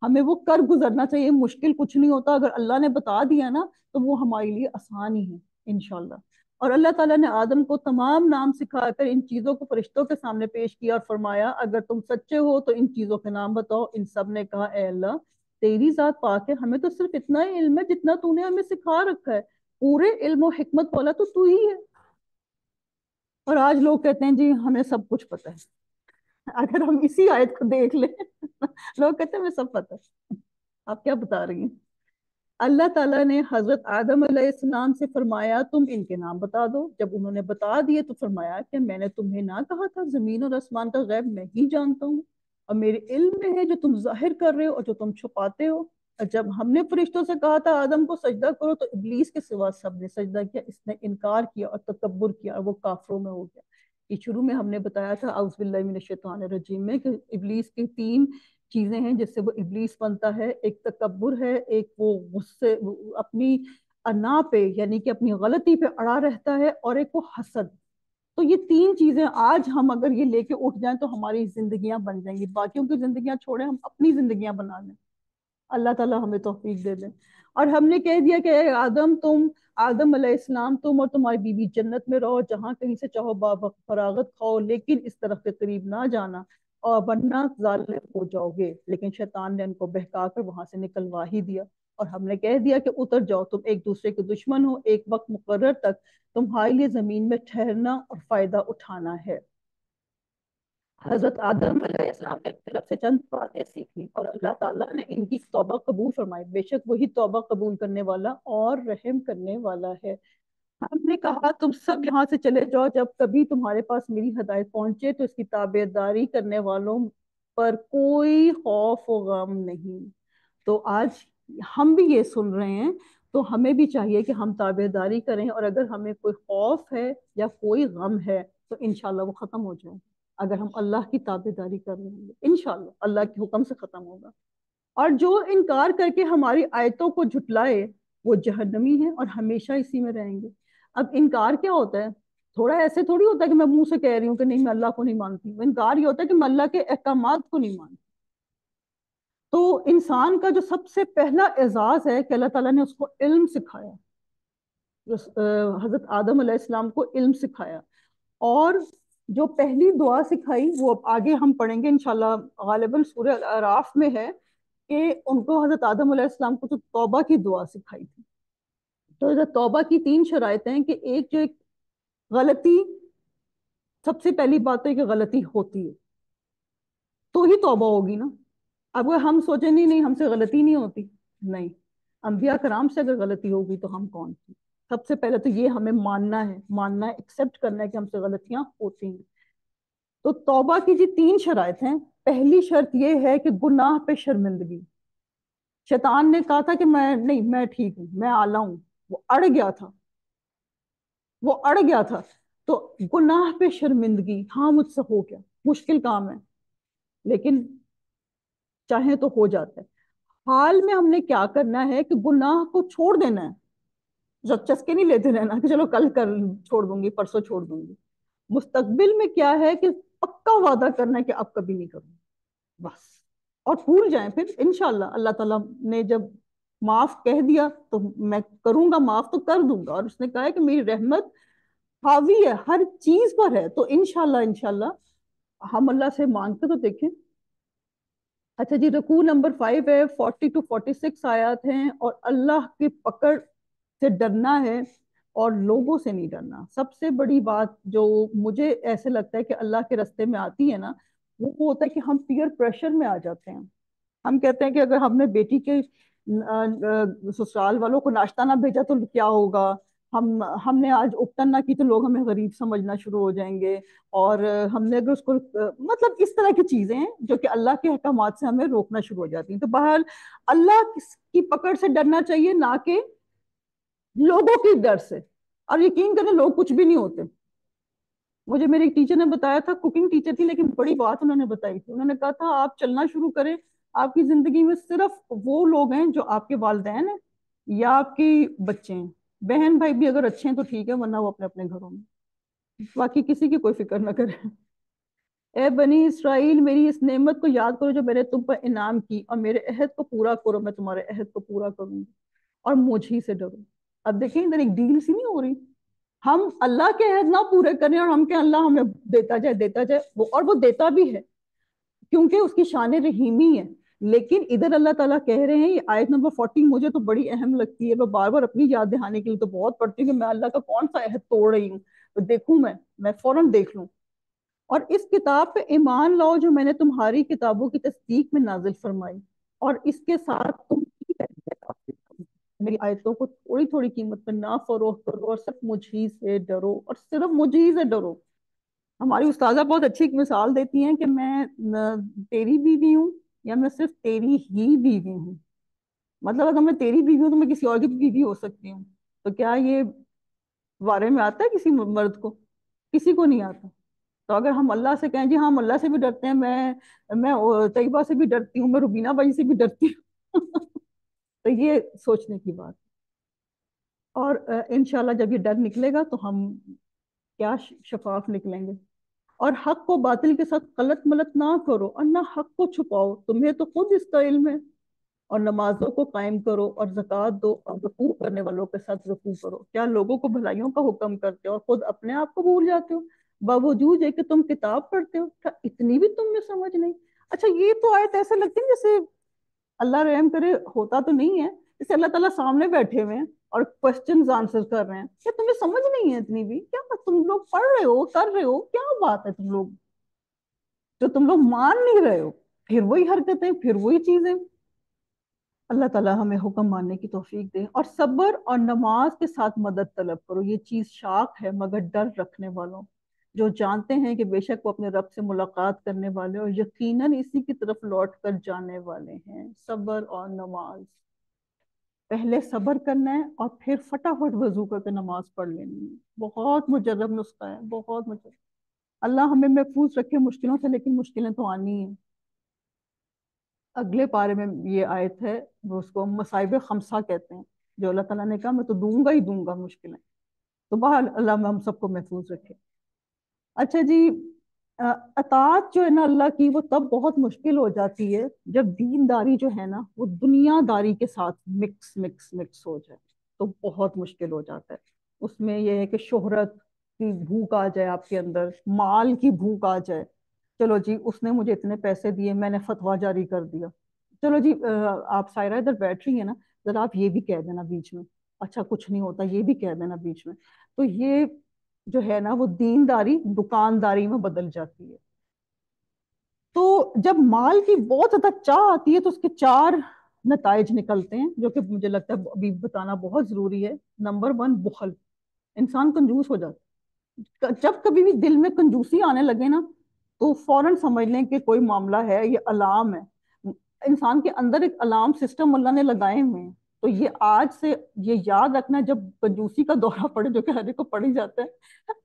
ہمیں وہ کر گزرنا چاہیے. مشکل کچھ نہیں ہوتا، اگر اللہ نے بتا دیا نا تو وہ ہمارے لیے آسان ہی ہے انشاءاللہ. اور اللہ تعالیٰ نے آدم کو تمام نام سکھا کر ان چیزوں کو فرشتوں کے سامنے پیش کیا اور فرمایا اگر تم سچے ہو تو ان چیزوں کے نام بتاؤ. ان سب نے کہا اے اللہ تیری ذات پاک ہے، ہمیں تو صرف اتنا ہی علم ہے جتنا تو نے ہمیں سکھا رکھا ہے، پورے علم و حکمت والا تو ہی ہے. اور آج لوگ کہتے ہیں جی ہمیں سب کچھ پتا ہے. اگر ہم اسی آیت کو دیکھ لیں لوگ کہتے ہیں ہمیں سب پتا ہے. آپ کیا بتا رہی ہیں؟ اللہ تعالیٰ نے حضرت آدم علیہ السلام سے فرمایا تم ان کے نام بتا دو. جب انہوں نے بتا دیے تو فرمایا کہ میں نے تمہیں نہ کہا تھا زمین اور آسمان کا غیب میں ہی جانتا ہوں، اور میرے علم میں ہے جو تم ظاہر کر رہے ہو اور جو تم چھپاتے ہو. اور جب ہم نے فرشتوں سے کہا تھا آدم کو سجدہ کرو تو ابلیس کے سوا سب نے سجدہ کیا، اس نے انکار کیا اور تکبر کیا اور وہ کافروں میں ہو گیا. یہ شروع میں ہم نے بتایا تھا اعوذ باللہ من الشیطان الرجیم میں کہ ابلیس کی 3 چیزیں ہیں جس سے وہ ابلیس بنتا ہے. ایک تکبر ہے، ایک وہ غصے اپنی انا پہ یعنی کہ اپنی غلطی پہ اڑا رہتا ہے، اور ایک وہ حسد. تو یہ 3 چیزیں آج ہم اگر یہ لے کے اٹھ جائیں تو ہماری زندگیاں بن جائیں گی. باقیوں کی زندگیاں چھوڑیں، ہم اپنی زندگیاں بنا لیں. اللہ تعالیٰ ہمیں توفیق دے دیں. اور ہم نے کہہ دیا کہ اے آدم علیہ السلام تم اور تمہاری بیوی جنت میں رہو، جہاں کہیں سے چاہو فراغت کھاؤ، لیکن اس طرف کے قریب نہ جانا اور ورنہ ظالم ہو جاؤ گے. لیکن شیطان نے ان کو بہکا کر وہاں سے نکلوا ہی دیا، اور ہم نے کہہ دیا کہ اتر جاؤ، تم ایک دوسرے کے دشمن ہو، ایک وقت مقرر تک تمہارے لیے زمین میں ٹھہرنا اور فائدہ اٹھانا ہے. حضرت آدم علیہ السلام نے طرف سے چند باتیں سیکھی اور اللہ تعالیٰ نے ان کی توبہ قبول فرمائی. بے شک وہی توبہ قبول کرنے والا اور رحم کرنے والا ہے. ہم نے کہا تم سب یہاں سے چلے جاؤ، جب کبھی تمہارے پاس میری ہدایت پہنچے تو اس کی تابع داری کرنے والوں پر کوئی خوف و غم نہیں. تو آج ہم بھی یہ سن رہے ہیں تو ہمیں بھی چاہیے کہ ہم تابع داری کریں، اور اگر ہمیں کوئی خوف ہے یا کوئی غم ہے تو انشاءاللہ وہ ختم ہو جائے اگر ہم اللہ کی تابع داری کر لیں گے. انشاءاللہ اللہ کے حکم سے ختم ہوگا. اور جو انکار کر کے ہماری آیتوں کو جھٹلائے وہ جہنمی ہے اور ہمیشہ اسی میں رہیں گے. اب انکار کیا ہوتا ہے؟ تھوڑا ایسے تھوڑی ہوتا ہے کہ میں منہ سے کہہ رہی ہوں کہ نہیں میں اللہ کو نہیں مانتی. انکار یہ ہوتا ہے کہ میں اللہ کے احکامات کو نہیں مانتی. تو انسان کا جو سب سے پہلا اعزاز ہے کہ اللہ تعالیٰ نے اس کو علم سکھایا، حضرت آدم علیہ السلام کو علم سکھایا. اور جو پہلی دعا سکھائی وہ آگے ہم پڑھیں گے انشاءاللہ، غالباً سورہ الاعراف میں ہے کہ ان کو حضرت آدم علیہ السلام کو تو توبہ کی دعا سکھائی تھی. تو حضرت توبہ کی 3 شرائطیں ہیں کہ ایک غلطی، سب سے پہلی بات ہے کہ غلطی ہوتی ہے تو ہی توبہ ہوگی نا. اب ہم سوچیں نہیں ہم سے غلطی نہیں ہوتی، نہیں، انبیاء کرام سے اگر غلطی ہوگی تو ہم کون سی. سب سے پہلے تو یہ ہمیں ماننا ہے، ایکسپٹ کرنا ہے کہ ہم سے غلطیاں ہوتی ہیں. تو توبہ کی جی 3 شرائط ہیں. پہلی شرط یہ ہے کہ گناہ پہ شرمندگی. شیطان نے کہا تھا کہ میں ٹھیک ہوں، میں اعلیٰ ہوں، وہ اڑ گیا تھا. تو گناہ پہ شرمندگی، ہاں مجھ سے ہو گیا، مشکل کام ہے لیکن چاہیں تو ہو جاتا ہے. حال میں ہم نے کیا کرنا ہے کہ گناہ کو چھوڑ دینا ہے. جب چسکے نہیں لیتے رہنا کہ چلو کل کر چھوڑ دوں گی، پرسوں چھوڑ دوں گی. مستقبل میں کیا ہے کہ پکا وعدہ کرنا ہے کہ اب کبھی نہیں کروں بس، اور بھول جائیں. پھر انشاءاللہ اللہ تعالیٰ نے جب معاف کہہ دیا تو میں کروں گا معاف تو کر دوں گا، اور اس نے کہا ہے کہ میری رحمت حاوی ہے ہر چیز پر ہے. تو انشاءاللہ ہم اللہ سے مانگ کے تو دیکھیں. اچھا جی، رکوع نمبر 5 ہے، 40 to 46 آیات ہیں. اور اللہ کی پکڑ سے ڈرنا ہے اور لوگوں سے نہیں ڈرنا. سب سے بڑی بات جو مجھے ایسے لگتا ہے کہ اللہ کے رستے میں آتی ہے نا، وہ ہوتا ہے کہ ہم پیئر پریشر میں آ جاتے ہیں. ہم کہتے ہیں کہ اگر ہم نے بیٹی کے سسرال والوں کو ناشتہ نہ بھیجا تو کیا ہوگا، ہم نے آج اپٹن نہ کی تو لوگ ہمیں غریب سمجھنا شروع ہو جائیں گے. اور ہم نے اگر اس کو مطلب اس طرح کی چیزیں ہیں جو کہ اللہ کے احکامات سے ہمیں روکنا شروع ہو جاتی ہیں. تو بہرحال اللہ کی پکڑ سے ڈرنا چاہیے، نہ کہ لوگوں کی ڈر سے. اور یقین کریں لوگ کچھ بھی نہیں ہوتے. مجھے میرے ایک ٹیچر نے بتایا تھا، کوکنگ ٹیچر تھی لیکن بڑی بات انہوں نے بتائی تھی. انہوں نے کہا تھا آپ چلنا شروع کریں، آپ کی زندگی میں صرف وہ لوگ ہیں جو آپ کے والدین ہیں یا آپ کی بچے ہیں. بہن بھائی بھی اگر اچھے ہیں تو ٹھیک ہے، ورنہ وہ اپنے اپنے گھروں میں. باقی کسی کی کوئی فکر نہ کرے. اے بنی اسرائیل میری اس نعمت کو یاد کرو جو میں نے تم پر انعام کی، اور میرے عہد کو پورا کرو، میں تمہارے عہد کو پورا کروں گی، اور مجھ ہی سے ڈرو. اب دیکھیں ادھر ایک ڈیل سی نہیں ہو رہی. ہم اللہ کے عہد نہ پورے کریں اور ہم کہ اللہ ہمیں دیتا جائے اور وہ دیتا بھی ہے کیونکہ اس کی شان رحیمی ہے. لیکن ادھر اللہ تعالیٰ کہہ رہے ہیں، یہ آیت نمبر 14 مجھے تو بڑی اہم لگتی ہے، میں بار بار اپنی یاد دہانے کے لیے تو بہت پڑھتی ہوں کہ میں اللہ کا کون سا عہد توڑ رہی ہوں، تو دیکھوں میں فوراً دیکھ لوں. اور اس کتاب پہ ایمان لاؤ جو میں نے تمہاری کتابوں کی تصدیق میں نازل فرمائی، اور اس کے ساتھ تم میری آیتوں کو تھوڑی تھوڑی قیمت پہ نہ فروخت کرو، اور صرف مجھ ہی سے ڈرو، اور صرف مجھ ہی سے ڈرو. ہماری استاذہ بہت اچھی ایک مثال دیتی ہیں کہ میں تیری بیوی ہوں یا میں صرف تیری ہی بیوی ہوں. مطلب اگر میں تیری بیوی ہوں تو میں کسی اور کی بھی بیوی ہو سکتی ہوں. تو کیا یہ بارے میں آتا ہے کسی مرد کو؟ کسی کو نہیں آتا. تو اگر ہم اللہ سے کہیں جی ہاں ہم اللہ سے بھی ڈرتے ہیں، میں طیبہ سے بھی ڈرتی ہوں، میں روبینہ بائی سے بھی ڈرتی ہوں تو یہ سوچنے کی بات. اور انشاءاللہ جب یہ ڈر نکلے گا تو ہم کیا شفاف نکلیں گے. اور حق کو باطل کے ساتھ غلط ملت نہ کرو، اور نہ حق کو چھپاؤ، تمہیں تو خود اس کا علم ہے. اور نمازوں کو قائم کرو اور زکوٰۃ دو، اور رکوع کرنے والوں کے ساتھ رکوع کرو. کیا لوگوں کو بھلائیوں کا حکم کرتے ہو اور خود اپنے آپ کو بھول جاتے ہو؟ باوجود یہ کہ تم کتاب پڑھتے ہو، کیا اتنی بھی تم میں سمجھ نہیں؟ اچھا یہ تو آیت ایسے لگتی ہے جیسے اللہ رحم کرے ہوتا تو نہیں ہے، جیسے اللہ تعالیٰ سامنے بیٹھے ہوئے ہیں اور کوشچنز آنسر کر رہے ہیں. کیا تمہیں سمجھ نہیں ہے اتنی بھی؟ کیا تم لوگ پڑھ رہے ہو، کر رہے ہو، کیا بات ہے تم لوگ جو تم لوگ مان نہیں رہے ہو؟ پھر وہی حرکتیں، پھر وہی چیزیں. اللہ تعالیٰ ہمیں حکم ماننے کی توفیق دے. اور صبر اور نماز کے ساتھ مدد طلب کرو، یہ چیز شاق ہے مگر ڈر رکھنے والوں، جو جانتے ہیں کہ بے شک وہ اپنے رب سے ملاقات کرنے والے اور یقیناً اسی کی طرف لوٹ کر جانے والے ہیں. صبر اور نماز، پہلے صبر کرنا ہے اور پھر فٹافٹ وضو کر کے نماز پڑھ لینی ہے. بہت مجرب نسخہ ہے، بہت مجرب. اللہ ہمیں محفوظ رکھے مشکلوں سے، لیکن مشکلیں تو آنی ہیں. اگلے پارے میں یہ آیت ہے، وہ اس کو مصائب خمسہ کہتے ہیں، جو اللہ تعالیٰ نے کہا میں تو دوں گا ہی دوں گا مشکلیں. تو بہرحال اللہ ہم سب کو محفوظ رکھے. اچھا جی، اطاعت جو ہے نا اللہ کی، وہ تب بہت مشکل ہو جاتی ہے جب دینداری جو ہے نا وہ دنیا داری کے ساتھ مکس ہو جائے، تو بہت مشکل ہو جاتا ہے. اس میں یہ ہے کہ شہرت کی بھوک آ جائے آپ کے اندر، مال کی بھوک آ جائے. چلو جی اس نے مجھے اتنے پیسے دیے، میں نے فتویٰ جاری کر دیا. چلو جی آپ سائرہ ادھر بیٹھ رہی ہیں نا، ذرا آپ یہ بھی کہہ دینا بیچ میں، اچھا کچھ نہیں ہوتا یہ بھی کہہ دینا بیچ میں. تو یہ جو ہے نا وہ دینداری دکانداری میں بدل جاتی ہے. تو جب مال کی بہت زیادہ چاہ آتی ہے تو اس کے چار نتائج نکلتے ہیں جو کہ مجھے لگتا ہے ابھی بتانا بہت ضروری ہے. نمبر 1، بخل. انسان کنجوس ہو جاتا ہے. جب کبھی بھی دل میں کنجوسی آنے لگے نا تو فوراً سمجھ لیں کہ کوئی معاملہ ہے، یہ الارم ہے. انسان کے اندر ایک الارم سسٹم اللہ نے لگائے ہوئے ہیں. تو یہ آج سے یہ یاد رکھنا، جب کنجوسی کا دورہ پڑے جو کہ ہر ایک کو پڑ ہی جاتا ہے،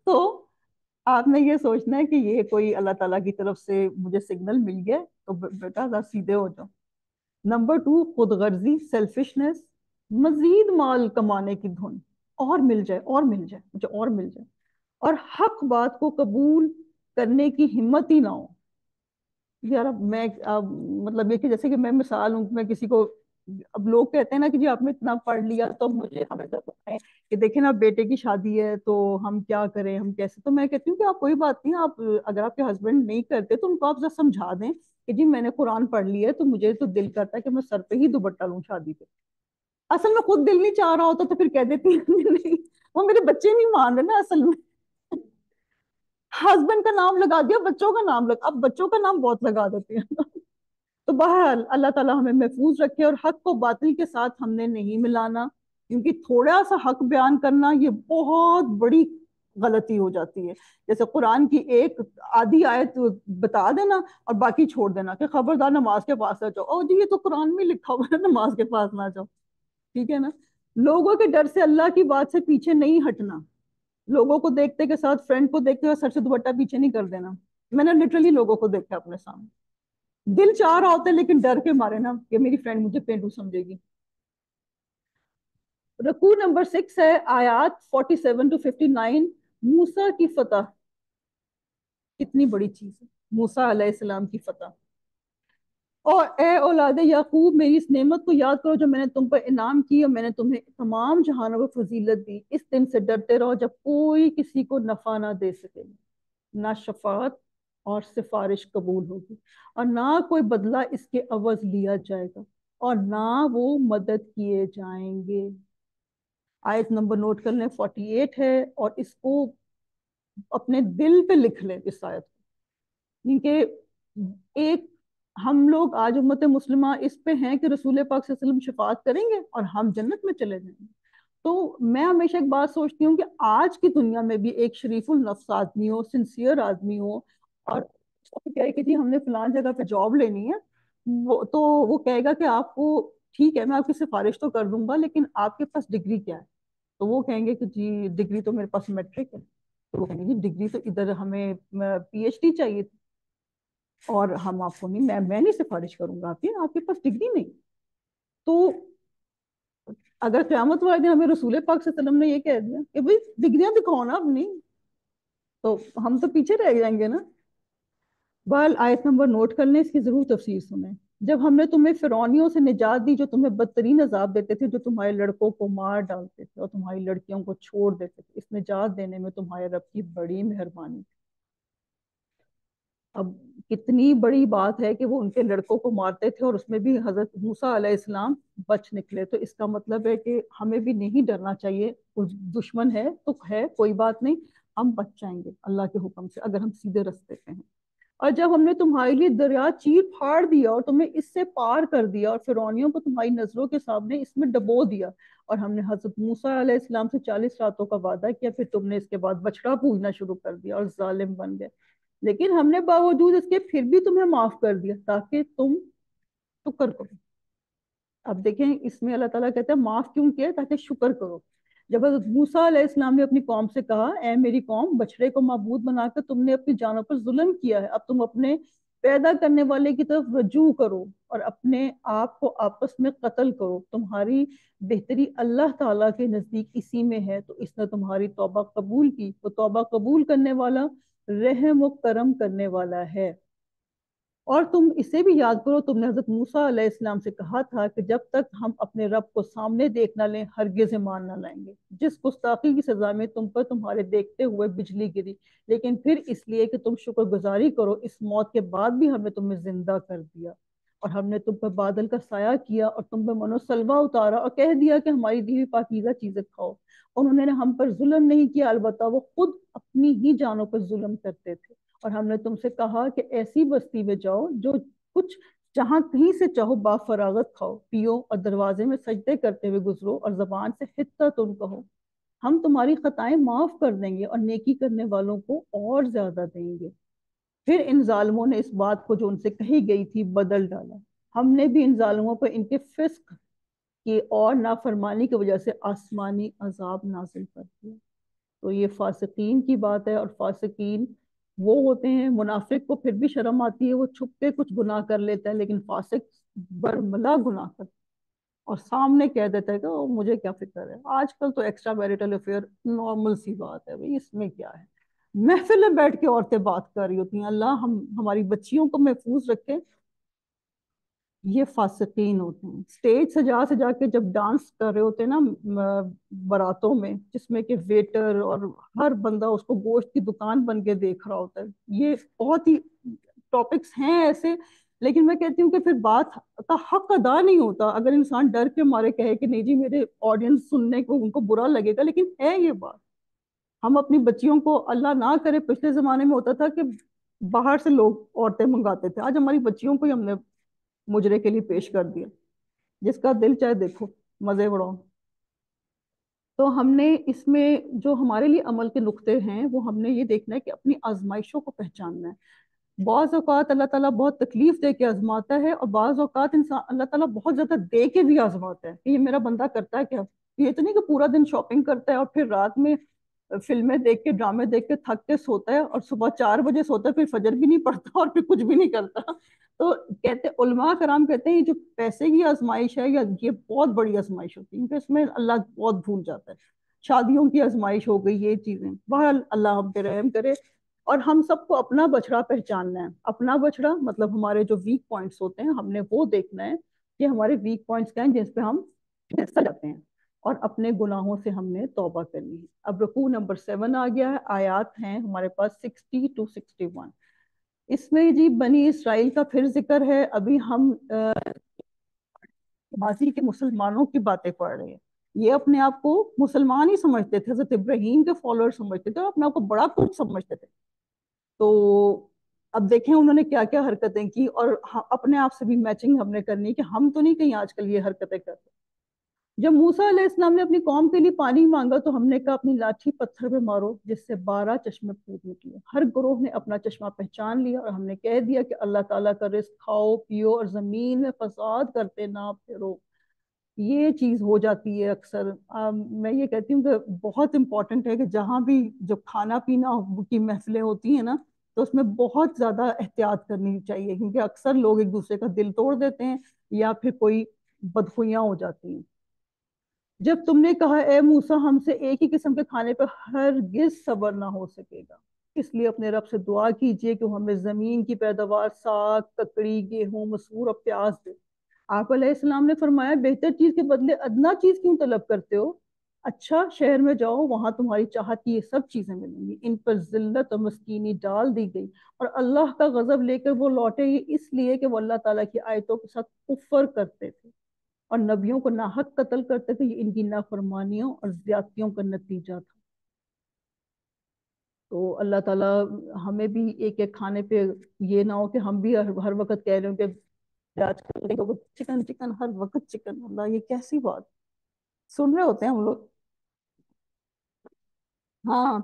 تو آپ نے یہ سوچنا ہے کہ یہ کوئی اللہ تعالیٰ کی طرف سے مجھے سگنل مل گیا، تو بیٹا ذرا سیدھے ہو جاؤ. نمبر 2، خود غرضی، سیلفشنس. مزید مال کمانے کی دھن، اور مل جائے اور مل جائے مجھے اور مل جائے. اور حق بات کو قبول کرنے کی ہمت ہی نہ ہو. یار میں مطلب یہ کہ جیسے کہ میں مثال ہوں، میں کسی کو، اب لوگ کہتے ہیں نا کہ جی آپ نے اتنا پڑھ لیا تو مجھے ہمیشہ بتائیں کہ دیکھیں نا بیٹے کی شادی ہے تو ہم کیا کریں، ہم کیسے. تو میں کہتی ہوں کہ آپ کوئی بات نہیں، آپ اگر آپ کے ہسبینڈ نہیں کرتے تو ان کو آپ ذرا سمجھا دیں کہ جی میں نے قرآن پڑھ لیا ہے تو مجھے تو دل کرتا ہے کہ میں سر پہ ہی دوپٹہ لوں شادی پہ. اصل میں خود دل نہیں چاہ رہا ہوتا تو پھر کہہ دیتی ہیں نہیں وہ میرے بچے نہیں مان رہے نا اصل میں. ہسبینڈ کا نام لگا دیا، بچوں کا نام اب بچوں کا نام بہت لگا دیتے ہیں. تو بہرحال اللہ تعالیٰ ہمیں محفوظ رکھے، اور حق کو باطل کے ساتھ ہم نے نہیں ملانا، کیونکہ تھوڑا سا حق بیان کرنا یہ بہت بڑی غلطی ہو جاتی ہے. جیسے قرآن کی ایک آدھی آیت بتا دینا اور باقی چھوڑ دینا کہ خبردار نماز کے پاس نہ جاؤ. او جی یہ تو قرآن میں لکھا ہوا ہے نماز کے پاس نہ جاؤ. ٹھیک ہے نا. لوگوں کے ڈر سے اللہ کی بات سے پیچھے نہیں ہٹنا. لوگوں کو دیکھتے کے ساتھ، فرینڈ کو دیکھتے ہوئے سر سے دوپٹہ پیچھے نہیں کر دینا. میں نے لٹرلی لوگوں کو دیکھا اپنے سامنے، دل چاہ رہا ہوتا ہے لیکن ڈر کے مارے نا کہ میری فرینڈ مجھے پینڈو سمجھے گی. رکوع نمبر 6 ہے، آیات 47 to 59. موسیٰ کی فتح کتنی بڑی چیز ہے، موسیٰ علیہ السلام کی فتح. اور اے اولاد یعقوب، میری اس نعمت کو یاد کرو جو میں نے تم پر انعام کی، اور میں نے تمہیں تمام جہانوں کو فضیلت دی. اس دن سے ڈرتے رہو جب کوئی کسی کو نفع نہ دے سکے، نہ شفاعت اور سفارش قبول ہوگی، اور نہ کوئی بدلہ اس کے عوض لیا جائے گا، اور نہ وہ مدد کیے جائیں گے. آیت نمبر نوٹ کر لیں، 48 ہے، اور اس کو اپنے دل پہ لکھ لیں اس آیت کو. کیونکہ ایک ہم لوگ آج امت مسلمہ اس پہ ہیں کہ رسول پاک صلی اللہ علیہ وسلم شفاعت کریں گے اور ہم جنت میں چلے جائیں گے. تو میں ہمیشہ ایک بات سوچتی ہوں کہ آج کی دنیا میں بھی ایک شریف النفس آدمی ہو، سنسیئر آدمی ہو، اور کہے کہ جی ہم نے فلان جگہ پہ جاب لینی ہے، وہ کہے گا کہ آپ کو ٹھیک ہے میں آپ کی سفارش تو کر دوں گا، لیکن آپ کے پاس ڈگری کیا ہے؟ تو وہ کہیں گے کہ جی ڈگری تو میرے پاس میٹرک ہے. تو وہ کہیں گے جی ڈگری تو ادھر ہمیں پی ایچ ڈی چاہیے تھی، اور ہم آپ کو نہیں، میں نہیں سفارش کروں گا آپ کے پاس ڈگری نہیں. تو اگر قیامت والے دن ہمیں رسول پاک صلی اللہ علیہ وسلم نے یہ کہہ دیا کہ بھئی ڈگریاں دکھاؤ نا اپنی، تو ہم تو پیچھے رہ جائیں گے نا. بہرحال آیت نمبر نوٹ کر لیں، اس کی ضرور تفسیر سنیں. جب ہم نے تمہیں فرعونیوں سے نجات دی جو تمہیں بدترین عذاب دیتے تھے، جو تمہارے لڑکوں کو مار ڈالتے تھے اور تمہاری لڑکیوں کو چھوڑ دیتے تھے، اس نجات دینے میں تمہارے رب کی بڑی مہربانی. اب کتنی بڑی بات ہے کہ وہ ان کے لڑکوں کو مارتے تھے اور اس میں بھی حضرت موسیٰ علیہ السلام بچ نکلے. تو اس کا مطلب ہے کہ ہمیں بھی نہیں ڈرنا چاہیے. دشمن ہے تو ہے، کوئی بات نہیں، ہم بچ جائیں گے اللہ کے حکم سے اگر ہم سیدھے رستے پہ ہیں. اور جب ہم نے تمہارے لیے دریا چیر پھاڑ دیا اور تمہیں اس سے پار کر دیا، اور فرعونیوں کو تمہاری نظروں کے سامنے اس میں ڈبو دیا، اور ہم نے حضرت موسیٰ علیہ السلام سے 40 راتوں کا وعدہ کیا، پھر تم نے اس کے بعد بچڑا پوجنا شروع کر دیا اور ظالم بن گئے، لیکن ہم نے باوجود اس کے پھر بھی تمہیں معاف کر دیا تاکہ تم شکر کرو. اب دیکھیں اس میں اللہ تعالیٰ کہتا ہے معاف کیوں کیا؟ تاکہ شکر کرو. جب حضرت موسیٰ علیہ السلام نے اپنی قوم سے کہا اے میری قوم، بچڑے کو معبود بنا کر تم نے اپنی جانوں پر ظلم کیا ہے، اب تم اپنے پیدا کرنے والے کی طرف رجوع کرو اور اپنے آپ کو آپس میں قتل کرو، تمہاری بہتری اللہ تعالیٰ کے نزدیک اسی میں ہے، تو اس نے تمہاری توبہ قبول کی، وہ توبہ قبول کرنے والا رحم و کرم کرنے والا ہے. اور تم اسے بھی یاد کرو، تم نے حضرت موسیٰ علیہ السلام سے کہا تھا کہ جب تک ہم اپنے رب کو سامنے دیکھ نہ لیں ہرگز ایمان نہ لائیں گے. جس گستاخی کی سزا میں تم پر تمہارے دیکھتے ہوئے بجلی گری، لیکن پھر اس لیے کہ تم شکر گزاری کرو، اس موت کے بعد بھی ہم نے تمہیں زندہ کر دیا، اور ہم نے تم پر بادل کا سایہ کیا اور تم پر من و سلوہ اتارا، اور کہہ دیا کہ ہماری دی ہوئی پاکیزہ چیزیں کھاؤ. انہوں نے ہم پر ظلم نہیں کیا، البتہ وہ خود اپنی ہی جانوں پر ظلم کرتے تھے. اور ہم نے تم سے کہا کہ ایسی بستی میں جاؤ جو کچھ جہاں کہیں سے چاہو با فراغت کھاؤ پیو، اور دروازے میں سجدے کرتے ہوئے گزرو، اور زبان سے حتہ تم کہو، ہم تمہاری خطائیں معاف کر دیں گے اور نیکی کرنے والوں کو اور زیادہ دیں گے. پھر ان ظالموں نے اس بات کو جو ان سے کہی گئی تھی بدل ڈالا. ہم نے بھی ان ظالموں پر ان کے فسق کی اور نافرمانی کی وجہ سے آسمانی عذاب نازل کر دیا. تو یہ فاسقین کی بات ہے، اور فاسقین وہ ہوتے ہیں، منافق کو پھر بھی شرم آتی ہے، وہ چھپ کے کچھ گناہ کر لیتا ہے، لیکن فاسق برملا گناہ کرتا ہے اور سامنے کہہ دیتا ہے کہ مجھے کیا فکر ہے. آج کل تو ایکسٹرا میرٹل افیئر نارمل سی بات ہے، بھئی اس میں کیا ہے. محفل میں بیٹھ کے عورتیں بات کر رہی ہوتی ہیں. اللہ ہماری بچیوں کو محفوظ رکھے. یہ فاسقین ہوتے ہیں. سٹیج سجا سجا کے جب ڈانس کر رہے ہوتے ہیں نا براتوں میں، جس میں کہ ویٹر اور ہر بندہ اس کو گوشت کی دکان بن کے دیکھ رہا ہوتا ہے. یہ بہت ہی ٹاپکس ہیں ایسے، لیکن میں کہتی ہوں کہ پھر بات کا حق ادا نہیں ہوتا اگر انسان ڈر کے مارے کہے کہ نہیں جی میرے آڈینس سننے کو ان کو برا لگے گا. لیکن ہے یہ بات. ہم اپنی بچیوں کو، اللہ نہ کرے پچھلے زمانے میں ہوتا تھا کہ باہر سے لوگ عورتیں منگاتے تھے، آج ہماری بچیوں کو ہی ہم نے مجرے کے لیے پیش کر دیا. جس کا دل چاہے دیکھو، مزے اڑاؤ. تو ہم نے اس میں جو ہمارے لیے عمل کے نقطے ہیں وہ ہم نے یہ دیکھنا ہے کہ اپنی آزمائشوں کو پہچاننا ہے. بعض اوقات اللہ تعالیٰ بہت تکلیف دے کے آزماتا ہے، اور بعض اوقات انسان اللہ تعالیٰ بہت زیادہ دے کے بھی آزماتا ہے کہ یہ میرا بندہ کرتا ہے کیا. یہ تو نہیں کہ پورا دن شاپنگ کرتا ہے اور پھر رات میں فلمیں دیکھ کے ڈرامے دیکھ کے تھک کے سوتا ہے، اور صبح 4 بجے سوتا ہے، پھر فجر بھی نہیں پڑتا اور پھر کچھ بھی نہیں کرتا. تو کہتے علماء کرام کہتے ہیں یہ جو پیسے کی آزمائش ہے یہ بہت بڑی آزمائش ہوتی ہے، کیونکہ اس میں اللہ بہت بھول جاتا ہے. شادیوں کی آزمائش ہو گئی، یہ چیزیں، بہرحال اللہ ہم پہ رحم کرے۔ اور ہم سب کو اپنا بچڑا پہچاننا ہے، اپنا بچڑا مطلب ہمارے جو ویک پوائنٹس ہوتے ہیں ہم نے وہ دیکھنا ہے کہ ہمارے ویک پوائنٹس کیا ہیں جس پہ ہم پھسل جاتے ہیں، اور اپنے گناہوں سے ہم نے توبہ کرنی ہے۔ اب رکوع نمبر 7 آ گیا ہے، آیات ہیں ہمارے پاس 60 to 61۔ اس میں جی بنی اسرائیل کا پھر ذکر ہے۔ ابھی ہم ماضی کے مسلمانوں کی باتیں پڑھ رہے ہیں، یہ اپنے آپ کو مسلمان ہی سمجھتے تھے، حضرت ابراہیم کے فالوور سمجھتے تھے، اور اپنے آپ کو بڑا کچھ سمجھتے تھے۔ تو اب دیکھیں انہوں نے کیا کیا حرکتیں کی، اور اپنے آپ سے بھی میچنگ ہم نے کرنی کہ ہم تو نہیں کہیں آج کل یہ حرکتیں کرتے۔ جب موسیٰ علیہ السلام نے اپنی قوم کے لیے پانی مانگا تو ہم نے کہا اپنی لاٹھی پتھر پہ مارو، جس سے 12 چشمے پھوٹ نکلے۔ ہر گروہ نے اپنا چشمہ پہچان لیا، اور ہم نے کہہ دیا کہ اللہ تعالیٰ کا رزق کھاؤ پیو اور زمین میں فساد کرتے نہ پھرو۔ یہ چیز ہو جاتی ہے اکثر۔ میں یہ کہتی ہوں کہ بہت امپورٹنٹ ہے کہ جہاں بھی جو کھانا پینا کی محفلیں ہوتی ہیں نا، تو اس میں بہت زیادہ احتیاط کرنی چاہیے، کیونکہ اکثر لوگ ایک دوسرے کا دل توڑ دیتے ہیں یا پھر کوئی بدخویاں ہو جاتی ہیں۔ جب تم نے کہا اے موسیٰ ہم سے ایک ہی قسم کے کھانے پر ہرگز صبر نہ ہو سکے گا، اس لیے اپنے رب سے دعا کیجئے کہ وہ ہمیں زمین کی پیداوار ساگ، ککڑی، گیہوں، مسور اور پیاز دے۔ آپ علیہ السلام نے فرمایا بہتر چیز کے بدلے ادنا چیز کیوں طلب کرتے ہو؟ اچھا شہر میں جاؤ، وہاں تمہاری چاہت کی یہ سب چیزیں ملیں گی۔ ان پر ذلت اور مسکینی ڈال دی گئی، اور اللہ کا غضب لے کر وہ لوٹے، یہ اس لیے کہ وہ اللہ تعالیٰ کی آیتوں کے ساتھ کفر کرتے تھے اور نبیوں کو ناحق قتل کرتے تھے۔ یہ ان کی نافرمانیوں اور زیادتیوں کا نتیجہ تھا۔ تو اللہ تعالیٰ ہمیں بھی ایک ایک کھانے پہ یہ نہ ہو کہ ہم بھی ہر وقت کہہ رہے ہوں کہ آج کل چکن چکن ہر وقت چکن، اللہ یہ کیسی بات سن رہے ہوتے ہیں ہم لوگ۔ ہاں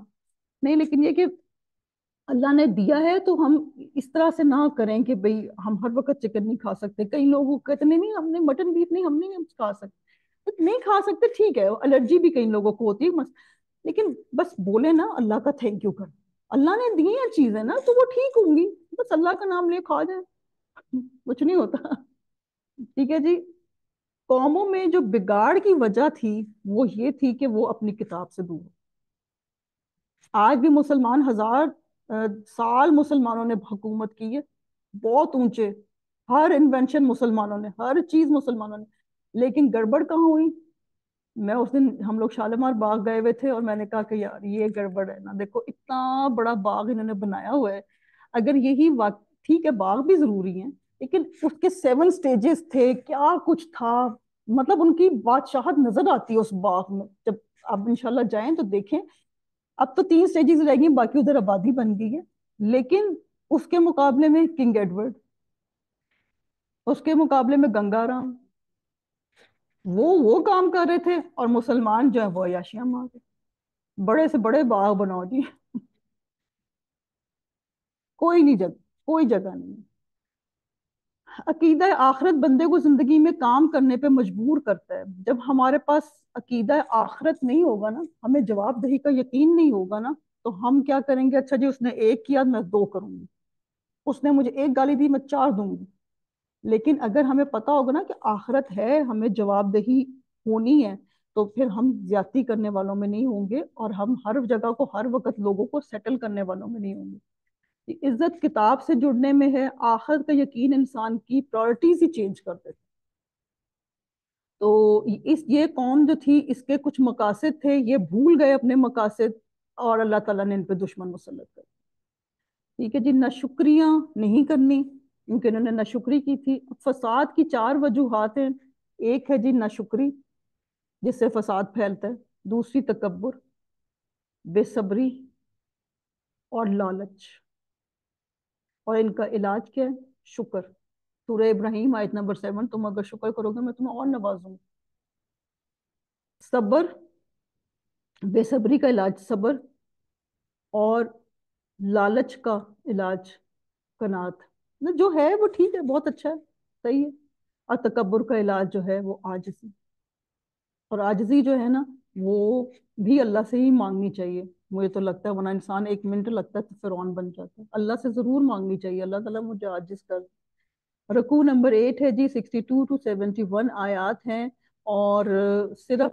نہیں، لیکن یہ کہ اللہ نے دیا ہے تو ہم اس طرح سے نہ کریں کہ بھئی ہم ہر وقت چکن نہیں کھا سکتے۔ کئی لوگ کہتے نہیں نہیں ہم نے مٹن بیف نہیں، ہم نہیں کھا سکتے، نہیں کھا سکتے ٹھیک ہے، الرجی بھی کئی لوگوں کو ہوتی ہے، لیکن بس بولے نا اللہ کا تھینک یو کر، اللہ نے دی ہیں چیزیں نا تو وہ ٹھیک ہوں گی، بس اللہ کا نام لے کھا جائے، کچھ نہیں ہوتا۔ ٹھیک ہے جی۔ قوموں میں جو بگاڑ کی وجہ تھی وہ یہ تھی کہ وہ اپنی کتاب سے دور۔ آج بھی مسلمان ہزار سال مسلمانوں نے حکومت کی ہے، بہت اونچے، ہر انوینشن مسلمانوں نے، ہر چیز مسلمانوں نے، لیکن گڑبڑ کہاں ہوئی؟ میں اس دن ہم لوگ شالمار باغ گئے ہوئے تھے، اور میں نے کہا کہ یار یہ گڑبڑ ہے نا، دیکھو اتنا بڑا باغ انہوں نے بنایا ہوا ہے، اگر یہی ٹھیک ہے باغ بھی ضروری ہیں، لیکن اس کے 7 سٹیجز تھے، کیا کچھ تھا، مطلب ان کی بادشاہت نظر آتی ہے اس باغ میں، جب آپ انشاءاللہ جائیں تو دیکھیں۔ اب تو 3 سٹیجز رہ گئی، باقی ادھر آبادی بن گئی ہے، لیکن اس کے مقابلے میں کنگ ایڈورڈ، اس کے مقابلے میں گنگا رام، وہ کام کر رہے تھے، اور مسلمان جو ہے وہ عیاشیاں مار رہے، بڑے سے بڑے باغ بناؤ جی، کوئی نہیں جگہ، کوئی جگہ نہیں۔ عقیدہ آخرت بندے کو زندگی میں کام کرنے پہ مجبور کرتا ہے۔ جب ہمارے پاس عقیدہ آخرت نہیں ہوگا نا، ہمیں جواب دہی کا یقین نہیں ہوگا نا، تو ہم کیا کریں گے؟ اچھا جی اس نے 1 کیا میں 2 کروں گی، اس نے مجھے 1 گالی دی میں 4 دوں گی۔ لیکن اگر ہمیں پتا ہوگا نا کہ آخرت ہے، ہمیں جواب دہی ہونی ہے، تو پھر ہم زیادتی کرنے والوں میں نہیں ہوں گے، اور ہم ہر جگہ کو ہر وقت لوگوں کو سیٹل کرنے والوں میں نہیں ہوں گے۔ عزت کتاب سے جڑنے میں ہے، آخرت کا یقین انسان کی پرائرٹیز ہی چینج کر دیتا۔ تو یہ قوم جو تھی اس کے کچھ مقاصد تھے، یہ بھول گئے اپنے مقاصد، اور اللہ تعالیٰ نے ان پہ دشمن مسلط کر۔ ٹھیک ہے جی، نہ شکریاں نہیں کرنی کیونکہ انہوں نے نہ شکری کی تھی۔ فساد کی 4 وجوہات ہیں۔ ایک ہے جی نہ شکری، جس سے فساد پھیلتا ہے، دوسری تکبر، بے صبری اور لالچ، اور ان کا علاج کیا ہے؟ شکر۔ سورہ ابراہیم آیت نمبر 7، تم اگر شکر کرو گے میں تمہیں اور نوازوں۔ صبر، بے صبری کا علاج صبر، اور لالچ کا علاج قناعت، جو ہے وہ ٹھیک ہے، بہت اچھا ہے، صحیح ہے، اور تکبر کا علاج جو ہے وہ عاجزی، اور عاجزی جو ہے نا وہ بھی اللہ سے ہی مانگنی چاہیے، مجھے تو لگتا ہے، ورنہ انسان 1 منٹ لگتا ہے تو فرعون بن جاتا ہے۔ اللہ سے ضرور مانگنی چاہیے، اللہ تعالیٰ مجھے عاجز کر۔ رکوع نمبر 8 ہے جی، 62 to 71 آیات ہیں، اور صرف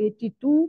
82,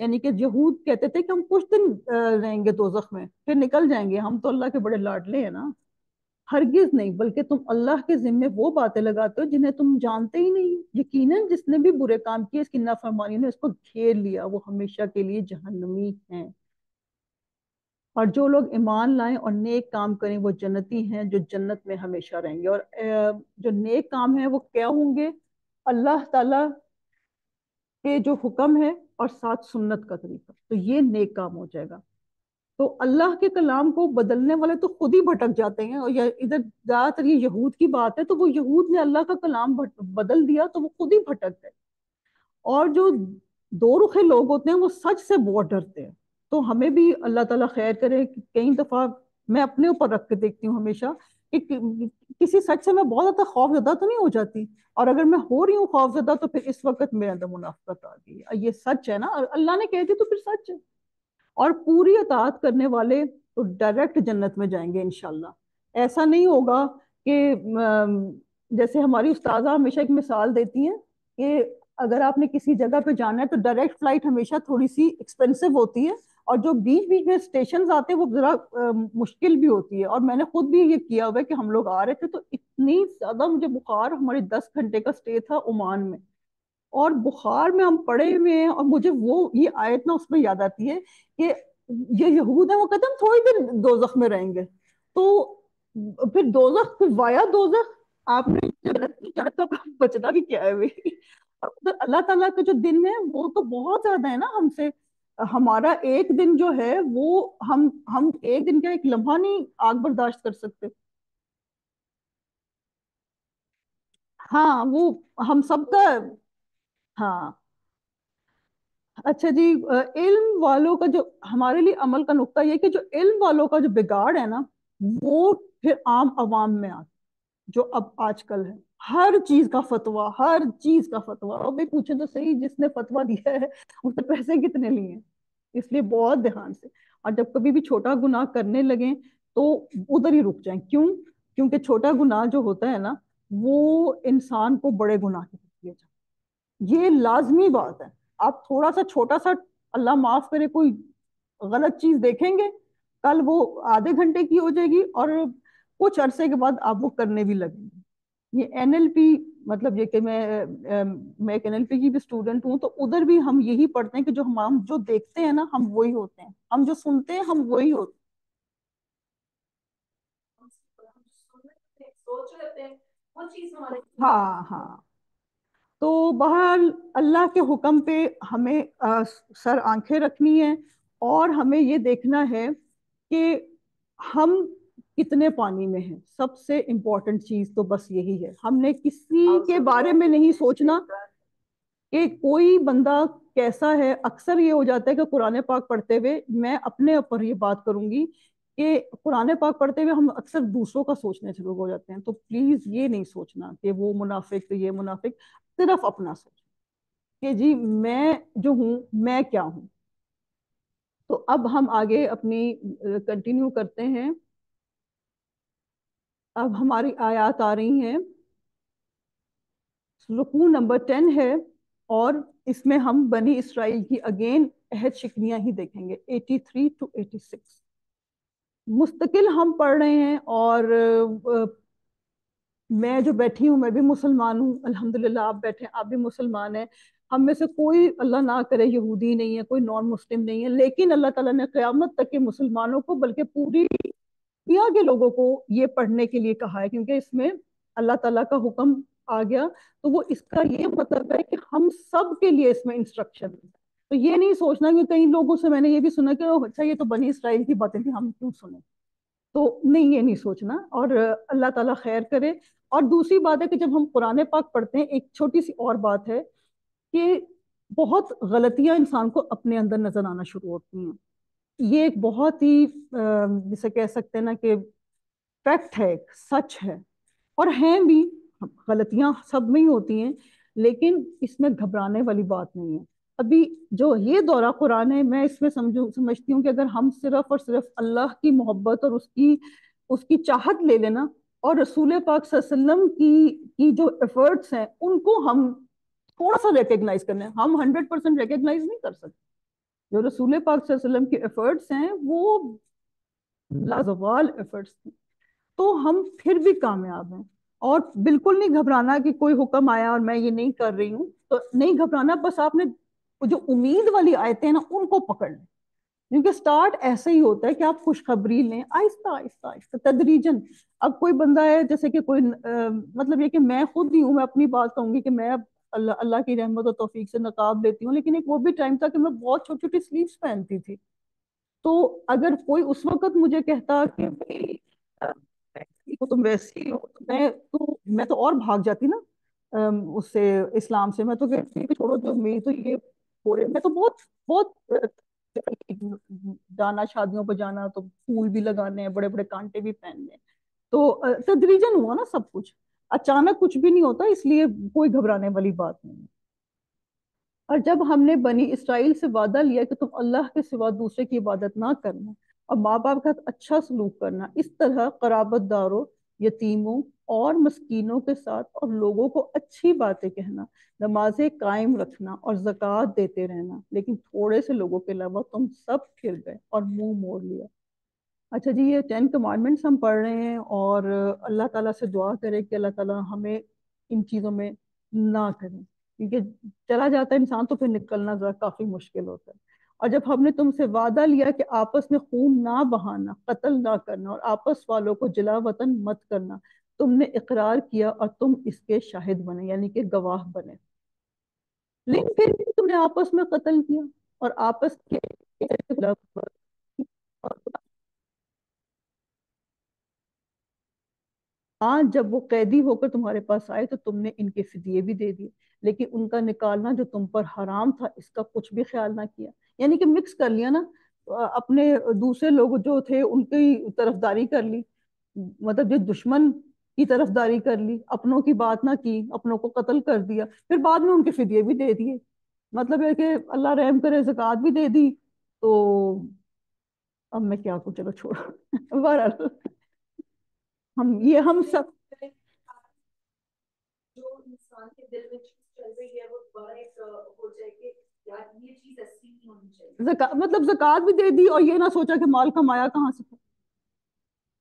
یعنی کہ یہود کہتے تھے کہ ہم کچھ دن رہیں گے دوزخ میں پھر نکل جائیں گے، ہم تو اللہ کے بڑے لاڈلے ہیں نا۔ ہرگز نہیں، بلکہ تم اللہ کے ذمے وہ باتیں لگاتے ہو جنہیں تم جانتے ہی نہیں۔ یقیناً جس نے بھی برے کام کیے، اس کی نافرمانی نے اس کو گھیر لیا، وہ ہمیشہ کے لیے جہنمی ہیں۔ اور جو لوگ ایمان لائیں اور نیک کام کریں وہ جنتی ہیں جو جنت میں ہمیشہ رہیں گے۔ اور جو نیک کام ہیں وہ کیا ہوں گے؟ اللہ تعالیٰ کے جو حکم ہے اور ساتھ سنت کا طریقہ، تو یہ نیک کام ہو جائے گا۔ تو اللہ کے کلام کو بدلنے والے تو خود ہی بھٹک جاتے ہیں، اور ادھر زیادہ تر یہ یہود کی بات ہے، تو وہ یہود نے اللہ کا کلام بدل دیا تو وہ خود ہی بھٹک گئے۔ اور جو دو رخے لوگ ہوتے ہیں وہ سچ سے بہت ڈرتے ہیں۔ تو ہمیں بھی اللہ تعالیٰ خیر کرے کہ کئی دفعہ میں اپنے اوپر رکھ کے دیکھتی ہوں ہمیشہ کہ کسی سچ سے میں بہت زیادہ خوف زدہ تو نہیں ہو جاتی، اور اگر میں ہو رہی ہوں خوف زدہ تو پھر اس وقت میرے اندر منافقت آ گئی ہے، یہ سچ ہے نا، اور اللہ نے کہہ دی تو پھر سچ ہے۔ اور پوری اطاعت کرنے والے تو ڈائریکٹ جنت میں جائیں گے انشاءاللہ۔ ایسا نہیں ہوگا کہ جیسے ہماری استاذہ ہمیشہ ایک مثال دیتی ہیں کہ اگر آپ نے کسی جگہ پہ جانا ہے تو ڈائریکٹ فلائٹ ہمیشہ تھوڑی سی ایکسپینسو ہوتی ہے، اور جو بیچ بیچ میں اسٹیشنز آتے ہیں وہ ذرا مشکل بھی ہوتی ہے۔ اور میں نے خود بھی یہ کیا ہوا ہے کہ ہم لوگ آ رہے تھے تو اتنی زیادہ مجھے بخار، ہماری 10 گھنٹے کا اسٹے تھا عمان میں، اور بخار میں ہم پڑے ہوئے ہیں، اور مجھے وہ یہ آیت نا اس میں یاد آتی ہے کہ یہ یہود ہیں، وہ کہتے ہیں ہم تھوڑی دیر دوزخ میں رہیں گے، تو پھر دوزخ وایا دوزخ، آپ نے تو بچنا بھی کیا ہے اللہ تعالیٰ کا جو دن ہے وہ تو بہت زیادہ ہے نا ہم سے۔ ہمارا ایک دن جو ہے وہ ہم ایک دن کا ایک لمحہ نہیں آگ برداشت کر سکتے۔ ہاں وہ ہم سب کا، ہاں۔ اچھا جی، علم والوں کا جو ہمارے لیے عمل کا نقطہ یہ کہ جو علم والوں کا جو بگاڑ ہے نا وہ پھر عام عوام میں آتا، جو اب آج کل ہے ہر چیز کا فتویٰ، ہر چیز کا فتویٰ، اور بھی پوچھیں تو صحیح جس نے فتویٰ دیا ہے اس نے پیسے کتنے لیے ہیں۔ اس لیے بہت دھیان سے، اور جب کبھی بھی چھوٹا گناہ کرنے لگیں تو ادھر ہی رک جائیں۔ کیوں؟ کیونکہ چھوٹا گناہ جو ہوتا ہے نا وہ انسان کو بڑے گناہ کی طرف لے جاتا ہے، یہ لازمی بات ہے۔ آپ تھوڑا سا چھوٹا سا، اللہ معاف کرے، کوئی غلط چیز دیکھیں گے، کل وہ آدھے گھنٹے کی ہو جائے گی اور کچھ عرصے کے بعد آپ وہ کرنے بھی لگیں گے۔ یہ این ایل پی، مطلب یہ کہ میں ایک این ایل پی کی بھی اسٹوڈنٹ ہوں، تو ادھر بھی ہم یہی پڑھتے ہیں کہ جو ہم جو دیکھتے ہیں نا ہم وہی ہوتے ہیں، ہم جو سنتے ہیں ہم وہی ہوتے ہیں، سوچ لیتے ہیں وہ چیز ہمارے، ہاں ہاں۔ تو بہرحال اللہ کے حکم پہ ہمیں سر آنکھیں رکھنی ہے، اور ہمیں یہ دیکھنا ہے کہ ہم کتنے پانی میں ہیں۔ سب سے امپورٹنٹ چیز تو بس یہی ہے، ہم نے کسی کے بارے میں نہیں سوچنا کہ کوئی بندہ کیسا ہے۔ اکثر یہ ہو جاتا ہے کہ قرآن پاک پڑھتے ہوئے، میں اپنے اوپر یہ بات کروں گی کہ قرآن پاک پڑھتے ہوئے ہم اکثر دوسروں کا سوچنے شروع ہو جاتے ہیں، تو پلیز یہ نہیں سوچنا کہ وہ منافق یہ منافق، صرف اپنا سوچ کہ جی میں جو ہوں میں کیا ہوں۔ تو اب ہم آگے اپنی کنٹینیو کرتے ہیں۔ اب ہماری آیات آ رہی ہیں، رکوع نمبر 10 ہے، اور اس میں ہم بنی اسرائیل کی اگین عہد شکنیاں ہی دیکھیں گے، 83 to 86 مستقل ہم پڑھ رہے ہیں۔ اور میں جو بیٹھی ہوں میں بھی مسلمان ہوں الحمدللہ، آپ بیٹھے آپ بھی مسلمان ہیں، ہم میں سے کوئی اللہ نہ کرے یہودی نہیں ہے، کوئی نان مسلم نہیں ہے، لیکن اللہ تعالیٰ نے قیامت تک کے مسلمانوں کو، بلکہ پوری دنیا کے لوگوں کو یہ پڑھنے کے لیے کہا ہے، کیونکہ اس میں اللہ تعالیٰ کا حکم آ گیا، تو وہ اس کا یہ مطلب ہے کہ ہم سب کے لیے اس میں انسٹرکشن ہے۔ تو یہ نہیں سوچنا کہ کئی لوگوں سے میں نے یہ بھی سنا کہ اچھا یہ تو بنی اسرائیل کی باتیں تھی ہم کیوں سنیں، تو نہیں، یہ نہیں سوچنا، اور اللہ تعالیٰ خیر کرے۔ اور دوسری بات ہے کہ جب ہم قرآن پاک پڑھتے ہیں، ایک چھوٹی سی اور بات ہے کہ بہت غلطیاں انسان کو اپنے اندر نظر آنا شروع ہوتی ہیں۔ یہ ایک بہت ہی جسے کہہ سکتے ہیں نا کہ فیکٹ ہے، ایک سچ ہے، اور ہیں بھی غلطیاں سب میں ہی ہوتی ہیں، لیکن اس میں گھبرانے والی بات نہیں ہے۔ ابھی جو یہ دورہ قرآن ہے، میں اس میں سمجھتی ہوں کہ اگر ہم صرف اور صرف اللہ کی محبت اور اس کی چاہت لے لینا، اور رسول پاک صلی اللہ علیہ وسلم کی جو ایفرٹس ہیں ان کو ہم تھوڑا سا ریکگنائز کرنا ہے، ہم 100% ریکگنائز نہیں کر سکتے، جو رسول پاک صلی اللہ علیہ وسلم کے ایفرٹس ہیں وہ لازوال ایفرٹس تھے. تو ہم پھر بھی کامیاب ہیں. اور بالکل نہیں گھبرانا کہ کوئی حکم آیا اور میں یہ نہیں کر رہی ہوں تو نہیں گھبرانا. بس آپ نے جو امید والی آیتیں ہیں نا ان کو پکڑ لیں, کیونکہ سٹارٹ ایسے ہی ہوتا ہے کہ آپ خوشخبری لیں آہستہ آہستہ آہستہ تدریجن. اب کوئی بندہ ہے جیسے کہ کوئی مطلب یہ کہ میں خود ہی ہوں, میں اپنی بات کہوں گی کہ میں اب اللہ کی رحمت و توفیق سے نقاب لیتی ہوں, لیکن ایک وہ بھی ٹائم تھا کہ میں بہت چھوٹی چھوٹی سلیوز پہنتی تھی. تو اگر کوئی اس وقت مجھے کہتا کہ تم ویسی ہو میں تو اور بھاگ جاتی نا اس سے, اسلام سے. میں تو کہتی کہ چھوڑو جو میری تو یہ ہو رہے, میں تو بہت بہت جانا شادیوں پہ جانا تو پھول بھی لگانے ہیں, بڑے بڑے کانٹے بھی پہننے. تو تدریجن ہوا نا سب کچھ, اچانک کچھ بھی نہیں ہوتا, اس لیے کوئی گھبرانے والی بات نہیں. اور جب ہم نے بنی اسرائیل سے وعدہ لیا کہ تم اللہ کے سوا دوسرے کی عبادت نہ کرنا اور ماں باپ کے ساتھ اچھا سلوک کرنا, اس طرح قرابت داروں, یتیموں اور مسکینوں کے ساتھ اور لوگوں کو اچھی باتیں کہنا, نمازیں قائم رکھنا اور زکوٰۃ دیتے رہنا, لیکن تھوڑے سے لوگوں کے علاوہ تم سب پھر گئے اور منہ موڑ لیا. اچھا جی, یہ 10 کمانڈمنٹس ہم پڑھ رہے ہیں, اور اللہ تعالیٰ سے دعا کرے کہ اللہ تعالیٰ ہمیں ان چیزوں میں نہ کریں, کیونکہ چلا جاتا ہے انسان تو پھر نکلنا ذرا کافی مشکل ہوتا ہے. اور جب ہم نے تم سے وعدہ لیا کہ آپس میں خون نہ بہانا, قتل نہ کرنا اور آپس والوں کو جلا وطن مت کرنا, تم نے اقرار کیا اور تم اس کے شاہد بنے, یعنی کہ گواہ بنے, لیکن پھر بھی تم نے آپس میں قتل کیا اور آپس کے ہاں جب وہ قیدی ہو کر تمہارے پاس آئے تو تم نے ان کے فدیے بھی دے دیے, لیکن ان کا نکالنا جو تم پر حرام تھا اس کا کچھ بھی خیال نہ کیا. یعنی کہ مکس کر لیا نا, اپنے دوسرے لوگ جو تھے ان کی طرفداری کر لی, مطلب جو دشمن کی طرفداری کر لی, اپنوں کی بات نہ کی, اپنوں کو قتل کر دیا, پھر بعد میں ان کے فدیے بھی دے دیے. مطلب ہے کہ اللہ رحم کرے, زکوٰۃ بھی دے دی. تو اب میں کیا کچھ, چلو چھوڑو. بہرحال ہم سب جو انسان کے دل میں چیز چل رہی ہے وہ دوبارہ ایک ہو جائے کہ یار یہ چیز ایسی نہیں ہونی چاہیے. مطلب زکوٰۃ بھی دے دی اور یہ نہ سوچا کہ مال کمایا کہاں سے,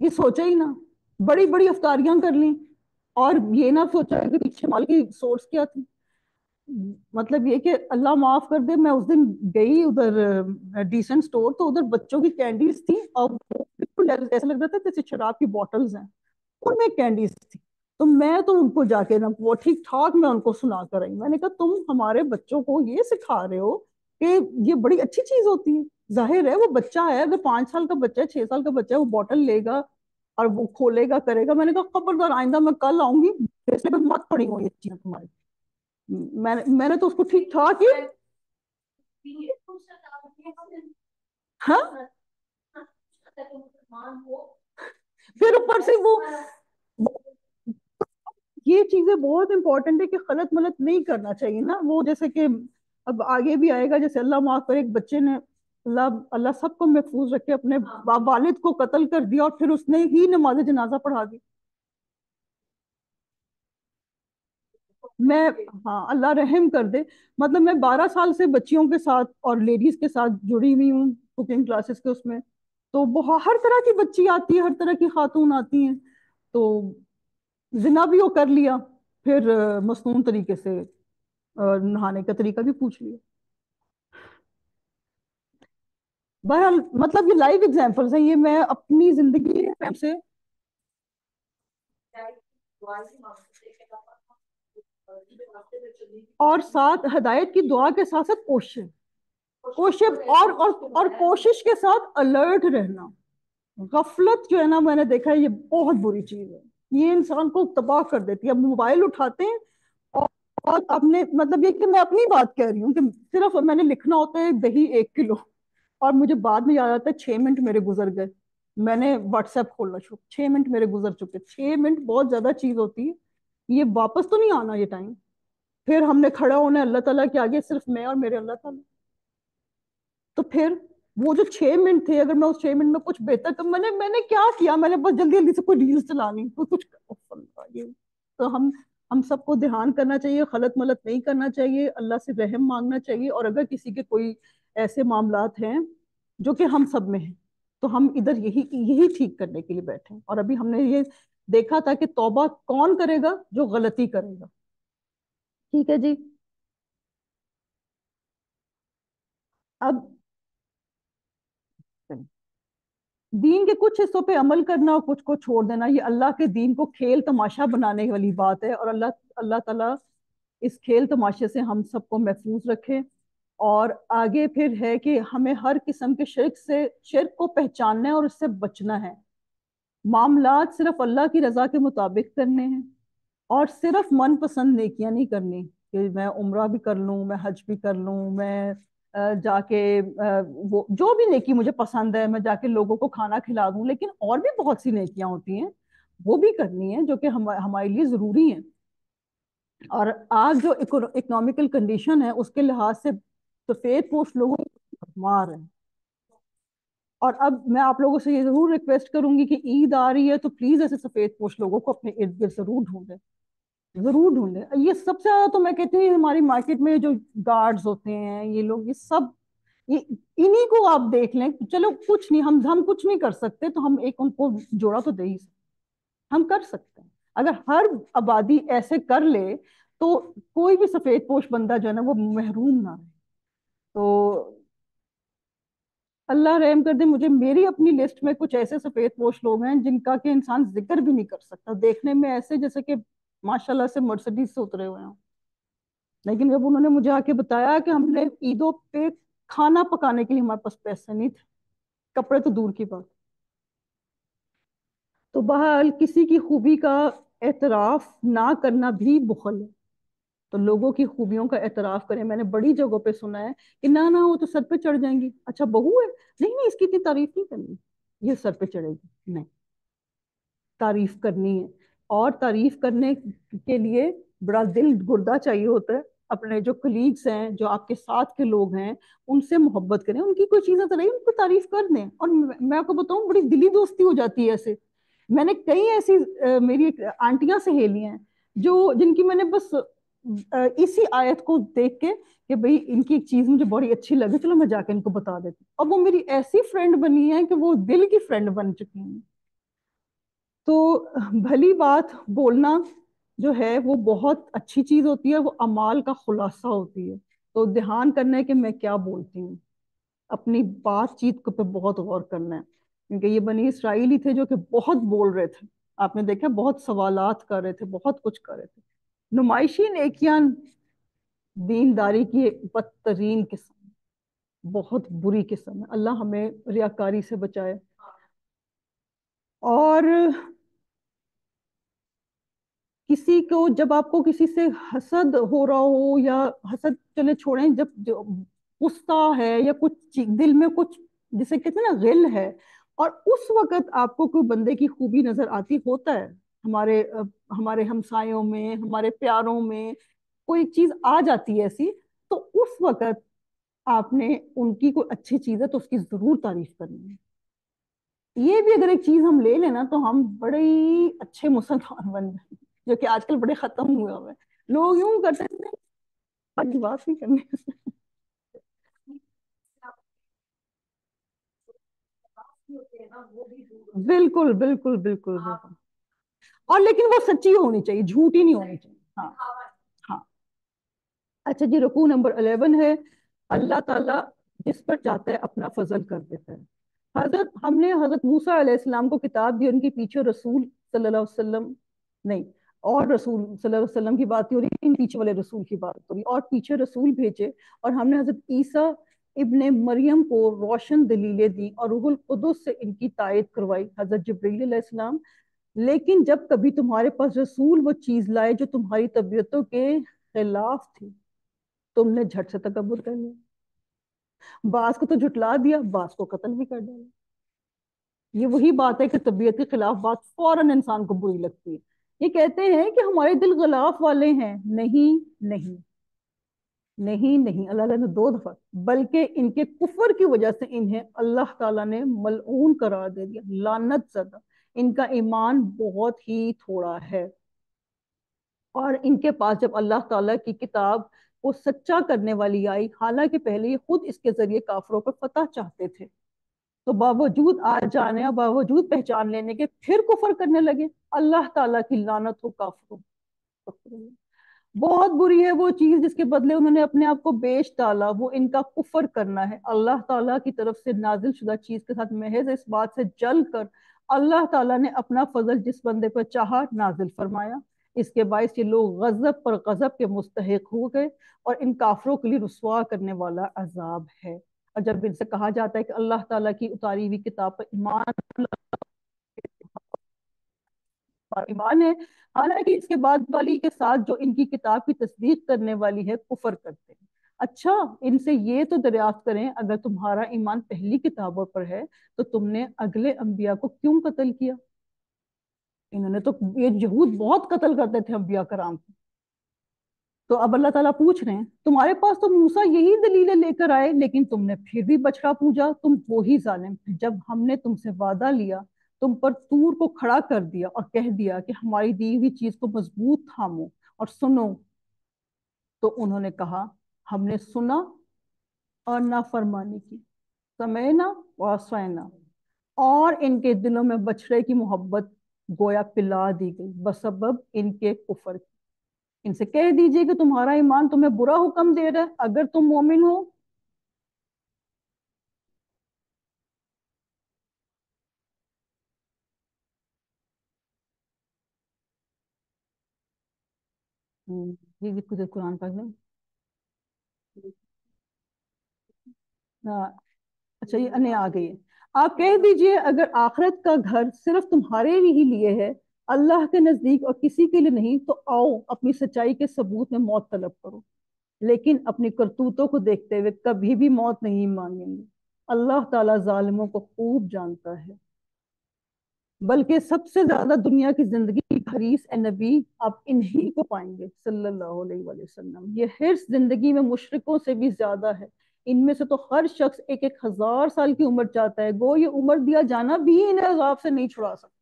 یہ سوچا ہی نہ. بڑی بڑی افطاریاں کر لیں اور یہ نہ سوچا کہ پیچھے مال کی سورس کیا تھی. مطلب یہ کہ اللہ معاف کر دے, میں اس دن گئی ادھر ڈیسنٹ سٹور, تو ادھر بچوں کی کینڈیز تھی اور بالکل ایسا لگ رہا تھا جیسے شراب کی بوٹلز ہیں, ان میں کینڈیز تھی. تو میں تو ان کو جا کے نا وہ ٹھیک ٹھاک میں ان کو سنا کر آئی. میں نے کہا تم ہمارے بچوں کو یہ سکھا رہے ہو کہ یہ بڑی اچھی چیز ہوتی ہے. ظاہر ہے وہ بچہ ہے, اگر 5 سال کا بچہ ہے, 6 سال کا بچہ ہے, وہ بوٹل لے گا اور وہ کھولے گا کرے گا. میں نے کہا خبردار آئندہ میں کل آؤں گی فیصلے پہ مت پڑی ہو یہ چیز تمہاری. میں نے تو اس کو ٹھیک ٹھاک ہی ہاں. پھر اوپر سے وہ یہ چیزیں بہت امپورٹنٹ ہے کہ غلط ملت نہیں کرنا چاہیے نا. وہ جیسے کہ اب آگے بھی آئے گا, جیسے اللہ معاف کرے, ایک بچے نے, اللہ سب کو محفوظ رکھے, اپنے والد کو قتل کر دیا اور پھر اس نے ہی نماز جنازہ پڑھا دی. میں ہاں اللہ رحم کر دے. مطلب میں 12 سال سے بچیوں کے ساتھ اور لیڈیز کے ساتھ جڑی ہوئی ہوں کوکنگ کلاسز کے اس میں. تو ہر طرح کی بچی آتی ہے, ہر طرح کی خاتون آتی ہیں. تو زنا بھی وہ کر لیا, پھر مصنون طریقے سے نہانے کا طریقہ بھی پوچھ لیا. بہرحال مطلب یہ لائیو ایگزامپلس ہیں, یہ میں اپنی زندگی سے اور ساتھ ہدایت کی دعا کے ساتھ ساتھ کوشش اور کوشش کے ساتھ الرٹ رہنا. غفلت جو ہے نا, میں نے دیکھا ہے یہ بہت بری چیز ہے, یہ انسان کو تباہ کر دیتی ہے. اب موبائل اٹھاتے ہیں اور اپنے مطلب یہ کہ میں اپنی بات کہہ رہی ہوں کہ صرف میں نے لکھنا ہوتا ہے دہی 1 کلو, اور مجھے بعد میں یاد آتا ہے 6 منٹ میرے گزر گئے, میں نے واٹس ایپ کھولنا شروع, 6 منٹ میرے گزر چکے. 6 منٹ بہت زیادہ چیز ہوتی ہے, یہ واپس تو نہیں آنا یہ ٹائم. پھر ہم نے کھڑا ہونا اللہ تعالیٰ کے آگے, صرف میں اور میرے اللہ تعالیٰ. تو پھر وہ جو 6 منٹ تھے, اگر میں اس 6 منٹ میں کچھ بہتر کر, میں نے کیا کیا, میں نے بس جلدی جلدی سے کوئی ریلز چلانی, کوئی کچھ. تو ہم سب کو دھیان کرنا چاہیے, غلط ملت نہیں کرنا چاہیے, اللہ سے رحم مانگنا چاہیے. اور اگر کسی کے کوئی ایسے معاملات ہیں جو کہ ہم سب میں ہیں، تو ہم ادھر یہی ٹھیک کرنے کے لیے بیٹھے ہیں۔ اور ابھی ہم نے یہ دیکھا تھا کہ توبہ کون کرے گا؟ جو غلطی کرے گا۔ ٹھیک ہے جی۔ اب دین کے کچھ حصوں پہ عمل کرنا اور کچھ کو چھوڑ دینا، یہ اللہ کے دین کو کھیل تماشا بنانے والی بات ہے، اور اللہ تعالیٰ اس کھیل تماشے سے ہم سب کو محفوظ رکھے۔ اور آگے پھر ہے کہ ہمیں ہر قسم کے شرک کو پہچاننا ہے اور اس سے بچنا ہے۔ معاملات صرف اللہ کی رضا کے مطابق کرنے ہیں، اور صرف من پسند نیکیاں نہیں کرنی کہ میں عمرہ بھی کر لوں، میں حج بھی کر لوں، میں جا کے وہ جو بھی نیکی مجھے پسند ہے میں جا کے لوگوں کو کھانا کھلا دوں، لیکن اور بھی بہت سی نیکیاں ہوتی ہیں وہ بھی کرنی ہیں جو کہ ہمارے لیے ضروری ہیں۔ اور آج جو اکنامیکل کنڈیشن ہے اس کے لحاظ سے سفید پوش لوگوں مار ہیں۔ اور اب میں آپ لوگوں سے یہ ضرور ریکویسٹ کروں گی کہ عید آ رہی ہے تو پلیز ایسے سفید پوش لوگوں کو اپنے ارد گرد ضرور ڈھونڈیں، ضرور ڈھونڈیں۔ یہ سب سے زیادہ تو میں کہتی ہوں ہماری مارکیٹ میں جو گارڈز ہوتے ہیں یہ لوگ، یہ سب انہی کو آپ دیکھ لیں۔ چلو کچھ نہیں، ہم کچھ نہیں کر سکتے تو ہم ایک ان کو جوڑا تو دے ہی سکتے، ہم کر سکتے ہیں۔ اگر ہر آبادی ایسے کر لے تو کوئی بھی سفید پوش بندہ جو ہے نا وہ محروم نہ رہے۔ تو اللہ رحم کر دے، مجھے میری اپنی لسٹ میں کچھ ایسے سفید پوش لوگ ہیں جن کا کہ انسان ذکر بھی نہیں کر سکتا، دیکھنے میں ایسے جیسے کہ ماشاءاللہ سے مرسڈیز سے اترے ہوئے ہیں، لیکن جب انہوں نے مجھے آ کے بتایا کہ ہم نے عیدوں پہ کھانا پکانے کے لیے ہمارے پاس پیسے نہیں تھے، کپڑے تو دور کی بات۔ تو بہرحال کسی کی خوبی کا اعتراف نہ کرنا بھی بخل ہے، تو لوگوں کی خوبیوں کا اعتراف کریں۔ میں نے بڑی جگہوں پہ سنا ہے کہ نہ وہ تو سر پہ چڑھ جائیں گی، اچھا بہو ہے، نہیں اس کی اتنی تعریف نہیں کرنی، یہ سر پہ چڑھے گی، نہیں، تعریف کرنی ہے۔ اور تعریف کرنے کے لیے بڑا دل گردہ چاہیے ہوتا ہے۔ اپنے جو کلیگز ہیں، جو آپ کے ساتھ کے لوگ ہیں، ان سے محبت کریں، ان کی کوئی چیز نظر آئی ان کو تعریف کر دیں۔ اور میں آپ کو بتاؤں بڑی دلی دوستی ہو جاتی ہے ایسے۔ میں نے کئی ایسی میری آنٹیاں سہیلی ہیں جن کی میں نے بس اسی آیت کو دیکھ کے کہ بھئی ان کی ایک چیز مجھے بڑی اچھی لگی، چلو میں جا کے ان کو بتا دیتی ہوں، اور وہ میری ایسی فرینڈ بنی ہے کہ وہ دل کی فرینڈ بن چکی ہیں۔ تو بھلی بات بولنا جو ہے وہ بہت اچھی چیز ہوتی ہے، وہ اعمال کا خلاصہ ہوتی ہے۔ تو دھیان کرنا ہے کہ میں کیا بولتی ہوں، اپنی بات چیت پہ بہت غور کرنا ہے، کیونکہ یہ بنی اسرائیلی تھے جو کہ بہت بول رہے تھے، آپ نے دیکھا بہت سوالات کر رہے تھے، بہت کچھ کر رہے تھے۔ نمائشی نیکیاں دینداری کی ایک بدترین قسم، بہت بری قسم ہے، اللہ ہمیں ریاکاری سے بچائے۔ اور کسی کو جب آپ کو کسی سے حسد ہو رہا ہو، یا حسد چلے چھوڑیں، جب غصہ ہے یا کچھ دل میں کچھ جسے کہتے ہیں نا غل ہے، اور اس وقت آپ کو کوئی بندے کی خوبی نظر آتی، ہوتا ہے ہمارے ہمسایوں میں، ہمارے پیاروں میں کوئی چیز آ جاتی ہے ایسی، تو اس وقت آپ نے ان کی کوئی اچھی چیز ہے تو اس کی ضرور تعریف کرنی ہے۔ یہ بھی اگر ایک چیز ہم لے لینا تو ہم بڑے ہی اچھے مسلمان بن جائیں، جو کہ آج کل بڑے ختم ہوئے ہوئے لوگ یوں کرتے ہیں، آج بات نہیں کرنی۔ بالکل بالکل بالکل بالکل، اور لیکن وہ سچی ہونی چاہیے، جھوٹی نہیں ہونی چاہیے۔ ہاں ہاں۔ اچھا جی، رکوع نمبر 11 ہے، اللہ تعالیٰ جس پر چاہتا ہے اپنا فضل کر دیتا ہے۔ ہم نے حضرت موسیٰ علیہ السلام کو کتاب دی، ان کے پیچھے رسول صلی اللہ علیہ وسلم نہیں، اور رسول صلی اللہ علیہ وسلم کی بات ہو رہی ہے، ان پیچھے والے رسول کی بات ہو رہی ہے، اور پیچھے رسول بھیجے، اور ہم نے حضرت عیسیٰ ابن مریم کو روشن دلیلیں دی، اور روح القدس سے ان کی تائید کروائی، حضرت جبرائیل علیہ السلام۔ لیکن جب کبھی تمہارے پاس رسول وہ چیز لائے جو تمہاری طبیعتوں کے خلاف تھی، تم نے جھٹ سے تکبر کر لیا، بعض کو تو جھٹلا دیا، بعض کو قتل بھی کر ڈالا۔ یہ وہی بات ہے کہ طبیعت کے خلاف بات فوراً انسان کو بری لگتی ہے۔ یہ کہتے ہیں کہ ہمارے دل غلاف والے ہیں، نہیں نہیں نہیں نہیں، اللہ تعالیٰ نے 2 دفعہ، بلکہ ان کے کفر کی وجہ سے انہیں اللہ تعالیٰ نے ملعون قرار دے دیا، لعنت زدہ، ان کا ایمان بہت ہی تھوڑا ہے۔ اور ان کے پاس جب اللہ تعالیٰ کی کتاب وہ سچا کرنے والی آئی، حالانکہ پہلے یہ خود اس کے ذریعے کافروں پر فتح چاہتے تھے، تو باوجود آ جانے اور باوجود پہچان لینے کے پھر کفر کرنے لگے۔ اللہ تعالیٰ کی لعنت ہو کافروں۔ بہت بری ہے وہ چیز جس کے بدلے انہوں نے اپنے آپ کو بیچ ڈالا، وہ ان کا کفر کرنا ہے اللہ تعالیٰ کی طرف سے نازل شدہ چیز کے ساتھ محض اس بات سے جل کر اللہ تعالیٰ نے اپنا فضل جس بندے پر چاہا نازل فرمایا۔ اس کے باعث یہ لوگ غضب پر غضب کے مستحق ہو گئے، اور ان کافروں کے لیے رسوا کرنے والا عذاب ہے۔ اور جب ان سے کہا جاتا ہے کہ اللہ تعالیٰ کی اتاری ہوئی کتاب پر ایمان ہے، حالانکہ اس کے بعد والی کے ساتھ جو ان کی کتاب کی تصدیق کرنے والی ہے کفر کرتے ہیں۔ اچھا، ان سے یہ تو دریافت کریں اگر تمہارا ایمان پہلی کتابوں پر ہے تو تم نے اگلے انبیاء کو کیوں قتل کیا؟ انہوں نے تو، یہ یہود بہت قتل کرتے تھے انبیاء کرام کو۔ تو اب اللہ تعالیٰ پوچھ رہے ہیں تمہارے پاس تو موسیٰ یہی دلیلیں لے کر آئے، لیکن تم نے پھر بھی بچڑا پوجا، تم وہی ظالم تھے۔ جب ہم نے تم سے وعدہ لیا، تم پر طور کو کھڑا کر دیا اور کہہ دیا کہ ہماری دی ہوئی چیز کو مضبوط تھامو اور سنو، تو انہوں نے کہا ہم نے سنا اور نافرمانی کی، سمعنا وعصینا، اور ان کے دلوں میں بچڑے کی محبت گویا پلا دی گئی بسبب ان کے کفر کی۔ ان سے کہہ دیجئے کہ تمہارا ایمان تمہیں برا حکم دے رہا ہے اگر تم مومن ہو۔ یہ کچھ قرآن پاک میں، ہاں، اچھا یہ انے آ گئی ہے۔ آپ کہہ دیجئے اگر آخرت کا گھر صرف تمہارے ہی لیے ہے، اللہ کے نزدیک اور کسی کے لیے نہیں، تو آؤ اپنی سچائی کے ثبوت میں موت طلب کرو، لیکن اپنی کرتوتوں کو دیکھتے ہوئے کبھی بھی موت نہیں مانگیں گے۔ اللہ تعالیٰ ظالموں کو خوب جانتا ہے۔ بلکہ سب سے زیادہ دنیا کی زندگی کی حریص اے نبی آپ انہی کو پائیں گے صلی اللہ علیہ وآلہ وسلم۔ یہ حرص زندگی میں مشرکوں سے بھی زیادہ ہے۔ ان میں سے تو ہر شخص 1,000 سال کی عمر چاہتا ہے، گو یہ عمر دیا جانا بھی انہیں عذاب سے نہیں چھڑا سکتا۔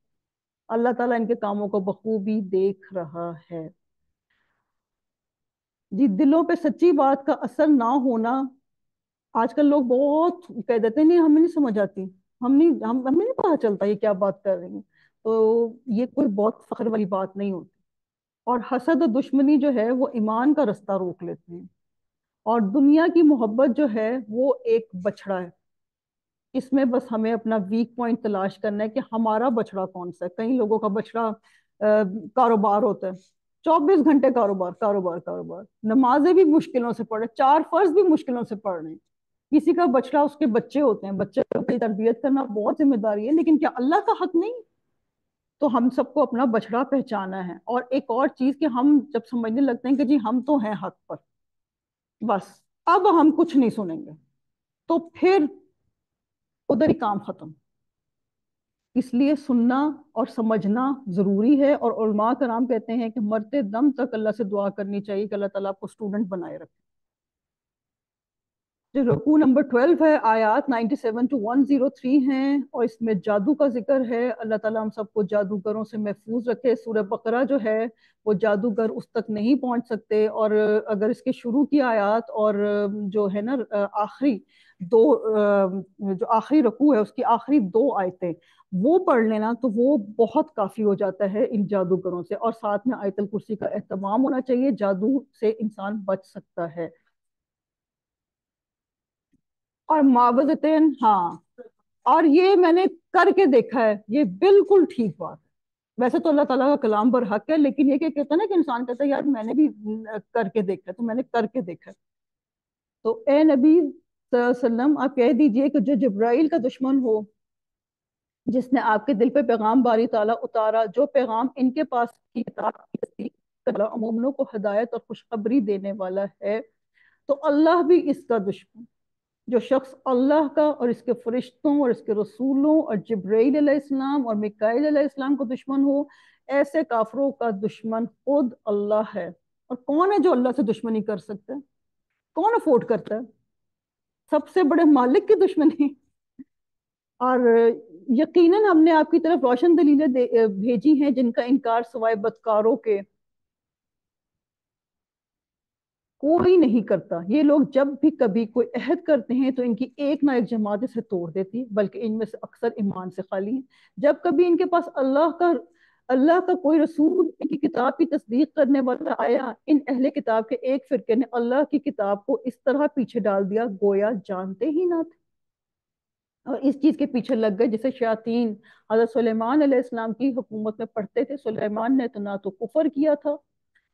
اللہ تعالیٰ ان کے کاموں کو بخوبی دیکھ رہا ہے۔ جی، دلوں پہ سچی بات کا اثر نہ ہونا، آج کل لوگ بہت کہہ دیتے ہیں نہیں ہمیں نہیں سمجھ آتی، ہمیں نہیں پتا چلتا یہ کیا بات کر رہی ہیں، تو یہ کوئی بہت فخر والی بات نہیں ہوتی۔ اور حسد و دشمنی جو ہے وہ ایمان کا رستہ روک لیتے ہیں، اور دنیا کی محبت جو ہے وہ ایک بچڑا ہے۔ اس میں بس ہمیں اپنا ویک پوائنٹ تلاش کرنا ہے کہ ہمارا بچڑا کون سا ہے۔ کئی لوگوں کا بچڑا کاروبار ہوتا ہے، 24 گھنٹے کاروبار کاروبار کاروبار، نمازیں بھی مشکلوں سے پڑھ رہے، 4 فرض بھی مشکلوں سے پڑھ رہے ہیں۔ کسی کا بچڑا اس کے بچے ہوتے ہیں، بچے کی تربیت کرنا بہت ذمہ داری ہے، لیکن کیا اللہ کا حق نہیں؟ تو ہم سب کو اپنا بچڑا پہچانا ہے۔ اور ایک اور چیز کہ ہم جب سمجھنے لگتے ہیں کہ جی ہم تو ہیں حق پر، بس اب ہم کچھ نہیں سنیں گے، تو پھر ادھر ہی کام ختم۔ اس لیے سننا اور سمجھنا ضروری ہے، اور علماء کرام کہتے ہیں کہ مرتے دم تک اللہ سے دعا کرنی چاہیے کہ اللہ تعالیٰ آپ کو اسٹوڈنٹ بنائے رکھے۔ جو رکوع نمبر 12 ہے، آیات 97 to 103 ہیں، اور اس میں جادو کا ذکر ہے۔ اللہ تعالیٰ ہم سب کو جادوگروں سے محفوظ رکھے۔ سورہ بقرہ جو ہے وہ جادوگر اس تک نہیں پہنچ سکتے، اور اگر اس کے شروع کی آیات اور جو ہے نا آخری دو، جو آخری رکوع ہے اس کی آخری 2 آیتیں وہ پڑھ لینا تو وہ بہت کافی ہو جاتا ہے ان جادوگروں سے، اور ساتھ میں آیت الکرسی کا اہتمام ہونا چاہیے، جادو سے انسان بچ سکتا ہے۔ اور معوذتین، ہاں، اور یہ میں نے کر کے دیکھا ہے، یہ بالکل ٹھیک بات ہے۔ ویسے تو اللہ تعالیٰ کا کلام پر حق ہے، لیکن یہ کہ کہتا ہے نا کہ انسان کہتا ہے یار میں نے بھی کر کے دیکھا ہے، تو میں نے کر کے دیکھا ہے۔ تو اے نبی صلی اللہ علیہ وسلم آپ کہہ دیجئے کہ جو جبرائیل کا دشمن ہو، جس نے آپ کے دل پہ پیغام باری تعالیٰ اتارا، جو پیغام ان کے پاس کی کتاب کی تصدیق کرتا اور مومنوں کو ہدایت اور خوشخبری دینے والا ہے، تو اللہ بھی اس کا دشمن۔ جو شخص اللہ کا اور اس کے فرشتوں اور اس کے رسولوں اور جبرائیل علیہ السلام اور میکائیل علیہ السلام کو دشمن ہو، ایسے کافروں کا دشمن خود اللہ ہے۔ اور کون ہے جو اللہ سے دشمنی کر سکتا ہے؟ کون افورڈ کرتا ہے؟ سب سے بڑے مالک کی دشمنی۔ اور یقیناً ہم نے آپ کی طرف روشن دلیلیں بھیجی ہیں جن کا انکار سوائے بدکاروں کے کوئی نہیں کرتا. یہ لوگ جب بھی کبھی کوئی عہد کرتے ہیں تو ان کی ایک نہ ایک جماعت اسے توڑ دیتی ہے، بلکہ ان میں سے اکثر ایمان سے خالی ہیں. جب کبھی ان کے پاس اللہ کا کوئی رسول ان کی کتاب کی تصدیق کرنے والا آیا، ان اہل کتاب کے ایک فرقے نے اللہ کی کتاب کو اس طرح پیچھے ڈال دیا گویا جانتے ہی نہ تھے، اور اس چیز کے پیچھے لگ گئے جسے شیاطین حضرت سلیمان علیہ السلام کی حکومت میں پڑھتے تھے. سلیمان نے تو نہ تو کفر کیا تھا،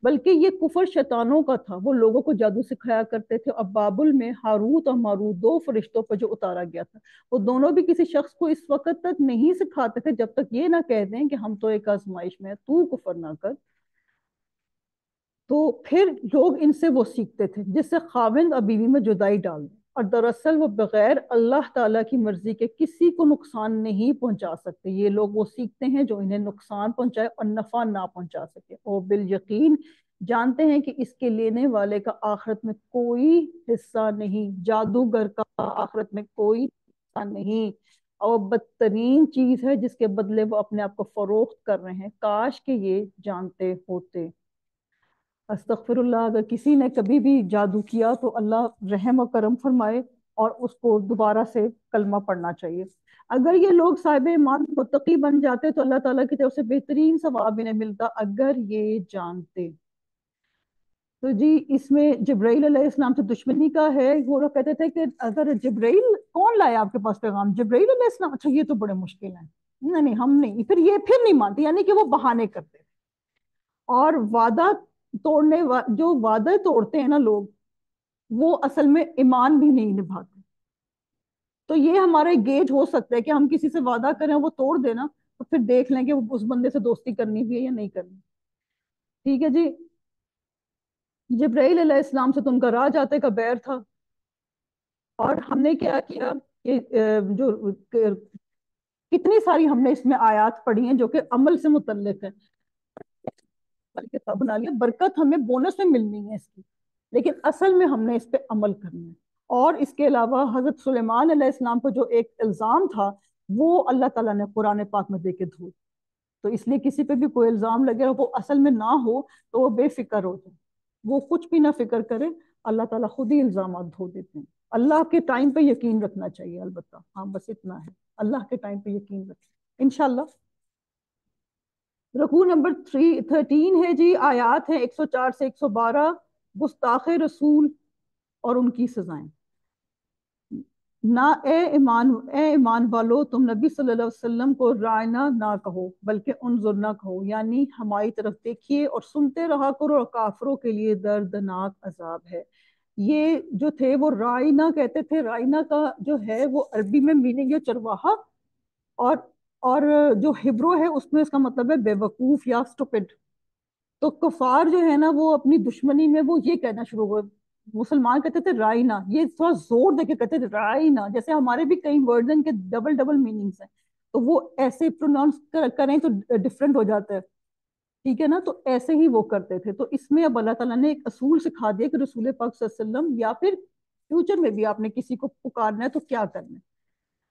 بلکہ یہ کفر شیطانوں کا تھا. وہ لوگوں کو جادو سکھایا کرتے تھے. اور بابل میں ہاروت اور ماروت دو فرشتوں پر جو اتارا گیا تھا، وہ دونوں بھی کسی شخص کو اس وقت تک نہیں سکھاتے تھے جب تک یہ نہ کہہ دیں کہ ہم تو ایک آزمائش میں ہیں، تو کفر نہ کر. تو پھر لوگ ان سے وہ سیکھتے تھے جس سے خاوند اور بیوی میں جدائی ڈال دیں، اور دراصل وہ بغیر اللہ تعالیٰ کی مرضی کے کسی کو نقصان نہیں پہنچا سکتے. یہ لوگ وہ سیکھتے ہیں جو انہیں نقصان پہنچائے اور نفع نہ پہنچا سکے، اور بالیقین جانتے ہیں کہ اس کے لینے والے کا آخرت میں کوئی حصہ نہیں، جادوگر کا آخرت میں کوئی حصہ نہیں، اور بدترین چیز ہے جس کے بدلے وہ اپنے آپ کو فروخت کر رہے ہیں. کاش کہ یہ جانتے ہوتے. استغفر اللہ. اگر کسی نے کبھی بھی جادو کیا تو اللہ رحم و کرم فرمائے اور اس کو دوبارہ سے کلمہ پڑھنا چاہیے. اگر یہ لوگ صاحب ایمان متقی بن جاتے تو اللہ تعالیٰ کی طرف سے بہترین ثواب انہیں ملتا اگر یہ جانتے. تو جی اس میں جبرائیل علیہ السلام سے دشمنی کا ہے. وہ لوگ کہتے تھے کہ اگر جبرائیل کون لائے آپ کے پاس پیغام؟ جبرائیل علیہ السلام. اچھا یہ تو بڑے مشکل ہیں. نہیں نہیں ہم نہیں. پھر یہ پھر نہیں مانتے، یعنی کہ وہ بہانے کرتے. اور وعدہ جو وعدہ توڑتے ہیں نا لوگ، وہ اصل میں ایمان بھی نہیں نبھاتے. تو یہ ہمارا گیج ہو سکتا ہے کہ ہم کسی سے وعدہ کریں وہ توڑ دینا، تو پھر دیکھ لیں کہ اس بندے سے دوستی کرنی بھی ہے یا نہیں کرنی. ٹھیک ہے جی. جبرائیل علیہ السلام سے تو ان کا راہ جاتے کا بیر تھا. اور ہم نے کیا کیا کہ جو کتنی ساری ہم نے اس میں آیات پڑھی ہیں جو کہ عمل سے متعلق ہیں. بلکہ بنا لیا برکت ہمیں بونس میں ملنی ہے اس کی، لیکن اصل میں ہم نے اس پہ عمل کرنا ہے. اور اس کے علاوہ حضرت سلیمان علیہ السلام کو جو ایک الزام تھا وہ اللہ تعالیٰ نے قرآن پاک میں دے کے دھو. تو اس لیے کسی پہ بھی کوئی الزام لگے اور وہ اصل میں نہ ہو تو وہ بے فکر ہو جائے، وہ کچھ بھی نہ فکر کرے. اللہ تعالیٰ خود ہی الزامات دھو دیتے ہیں. اللہ کے ٹائم پہ یقین رکھنا چاہیے. البتہ ہاں بس اتنا ہے، اللہ کے ٹائم پہ یقین رکھیں انشاءاللہ. رکوع نمبر 13 ہے جی. آیات ہیں 104 سے 112. گستاخ رسول اور ان کی سزائیں. نہ اے ایمان والو، تم نبی صلی اللہ علیہ وسلم کو رائنا نہ کہو بلکہ انظر نہ کہو، یعنی ہماری طرف دیکھیے اور سنتے رہا کرو، اور کافروں کے لیے دردناک عذاب ہے. یہ جو تھے وہ رائنا کہتے تھے. رائنا کا جو ہے وہ عربی میں میننگ ہے چرواہا، اور اور جو ہبرو ہے اس میں اس کا مطلب ہے بے وقوف یا اسٹوپڈ. تو کفار جو ہے نا وہ اپنی دشمنی میں وہ یہ کہنا شروع ہوئے. مسلمان کہتے تھے رائنا، یہ تھوڑا زور دے کے کہتے تھے رائنا. جیسے ہمارے بھی کئی ورڈز ہیں کے ڈبل ڈبل میننگز ہیں، تو وہ ایسے پروناؤنس کریں تو ڈفرینٹ ہو جاتا ہے. ٹھیک ہے نا. تو ایسے ہی وہ کرتے تھے. تو اس میں اب اللہ تعالیٰ نے ایک اصول سکھا دیا کہ رسول پاک صلی اللہ علیہ وسلم یا پھر فیوچر میں بھی آپ نے کسی کو پکارنا ہے تو کیا کرنا ہے.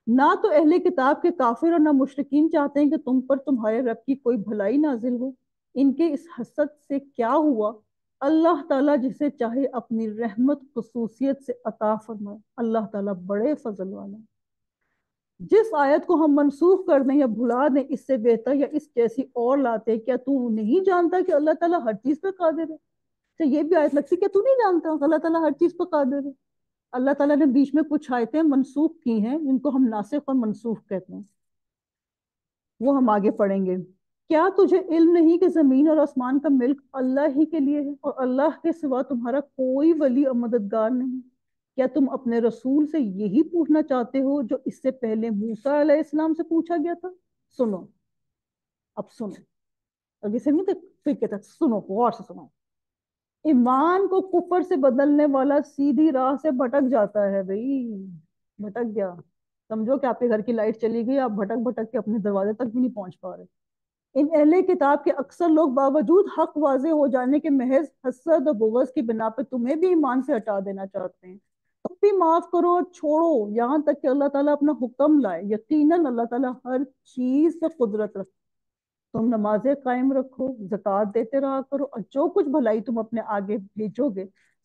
نہ تو اہل کتاب کے کافر اور نہ مشرکین چاہتے ہیں کہ تم پر تمہارے رب کی کوئی بھلائی نازل ہو. ان کے اس حسد سے کیا ہوا؟ اللہ تعالیٰ جسے چاہے اپنی رحمت خصوصیت سے عطا فرمائے. اللہ تعالیٰ بڑے فضل والا. جس آیت کو ہم منسوخ کر دیں یا بھلا دیں اس سے بہتر یا اس جیسی اور لاتے. کیا تو نہیں جانتا کہ اللہ تعالیٰ ہر چیز پہ قادر ہے؟ تو یہ بھی آیت لگتی کہ تو نہیں جانتا اللہ تعالیٰ ہر چیز پہ قادر ہے. اللہ تعالیٰ نے بیچ میں کچھ آیتیں منسوخ کی ہیں جن کو ہم ناسخ اور منسوخ کہتے ہیں، وہ ہم آگے پڑھیں گے. کیا تجھے علم نہیں کہ زمین اور آسمان کا ملک اللہ ہی کے لیے ہے، اور اللہ کے سوا تمہارا کوئی ولی اور مددگار نہیں؟ کیا تم اپنے رسول سے یہی پوچھنا چاہتے ہو جو اس سے پہلے موسیٰ علیہ السلام سے پوچھا گیا تھا؟ سنو، اب سنو. اب اسے نہیں پھر کہتا سنو، غور سے سنو. ایمان کو کفر سے بدلنے والا سیدھی راہ سے بھٹک جاتا ہے. بھائی بھٹک گیا، سمجھو کہ آپ کے گھر کی لائٹ چلی گئی، آپ بھٹک بھٹک کے اپنے دروازے تک بھی نہیں پہنچ پا رہے. ان اہل کتاب کے اکثر لوگ باوجود حق واضح ہو جانے کے محض حسد اور بغض کی بنا پہ تمہیں بھی ایمان سے ہٹا دینا چاہتے ہیں. تم بھی معاف کرو اور چھوڑو یہاں تک کہ اللہ تعالیٰ اپنا حکم لائے. یقیناً اللہ تعالیٰ ہر چیز پہ قدرت رکھتا. تم نمازیں قائم رکھو، زکوٰۃ دیتے رہا کرو، اور جو کچھ بھلائی تم اپنے آگے بھیجو گے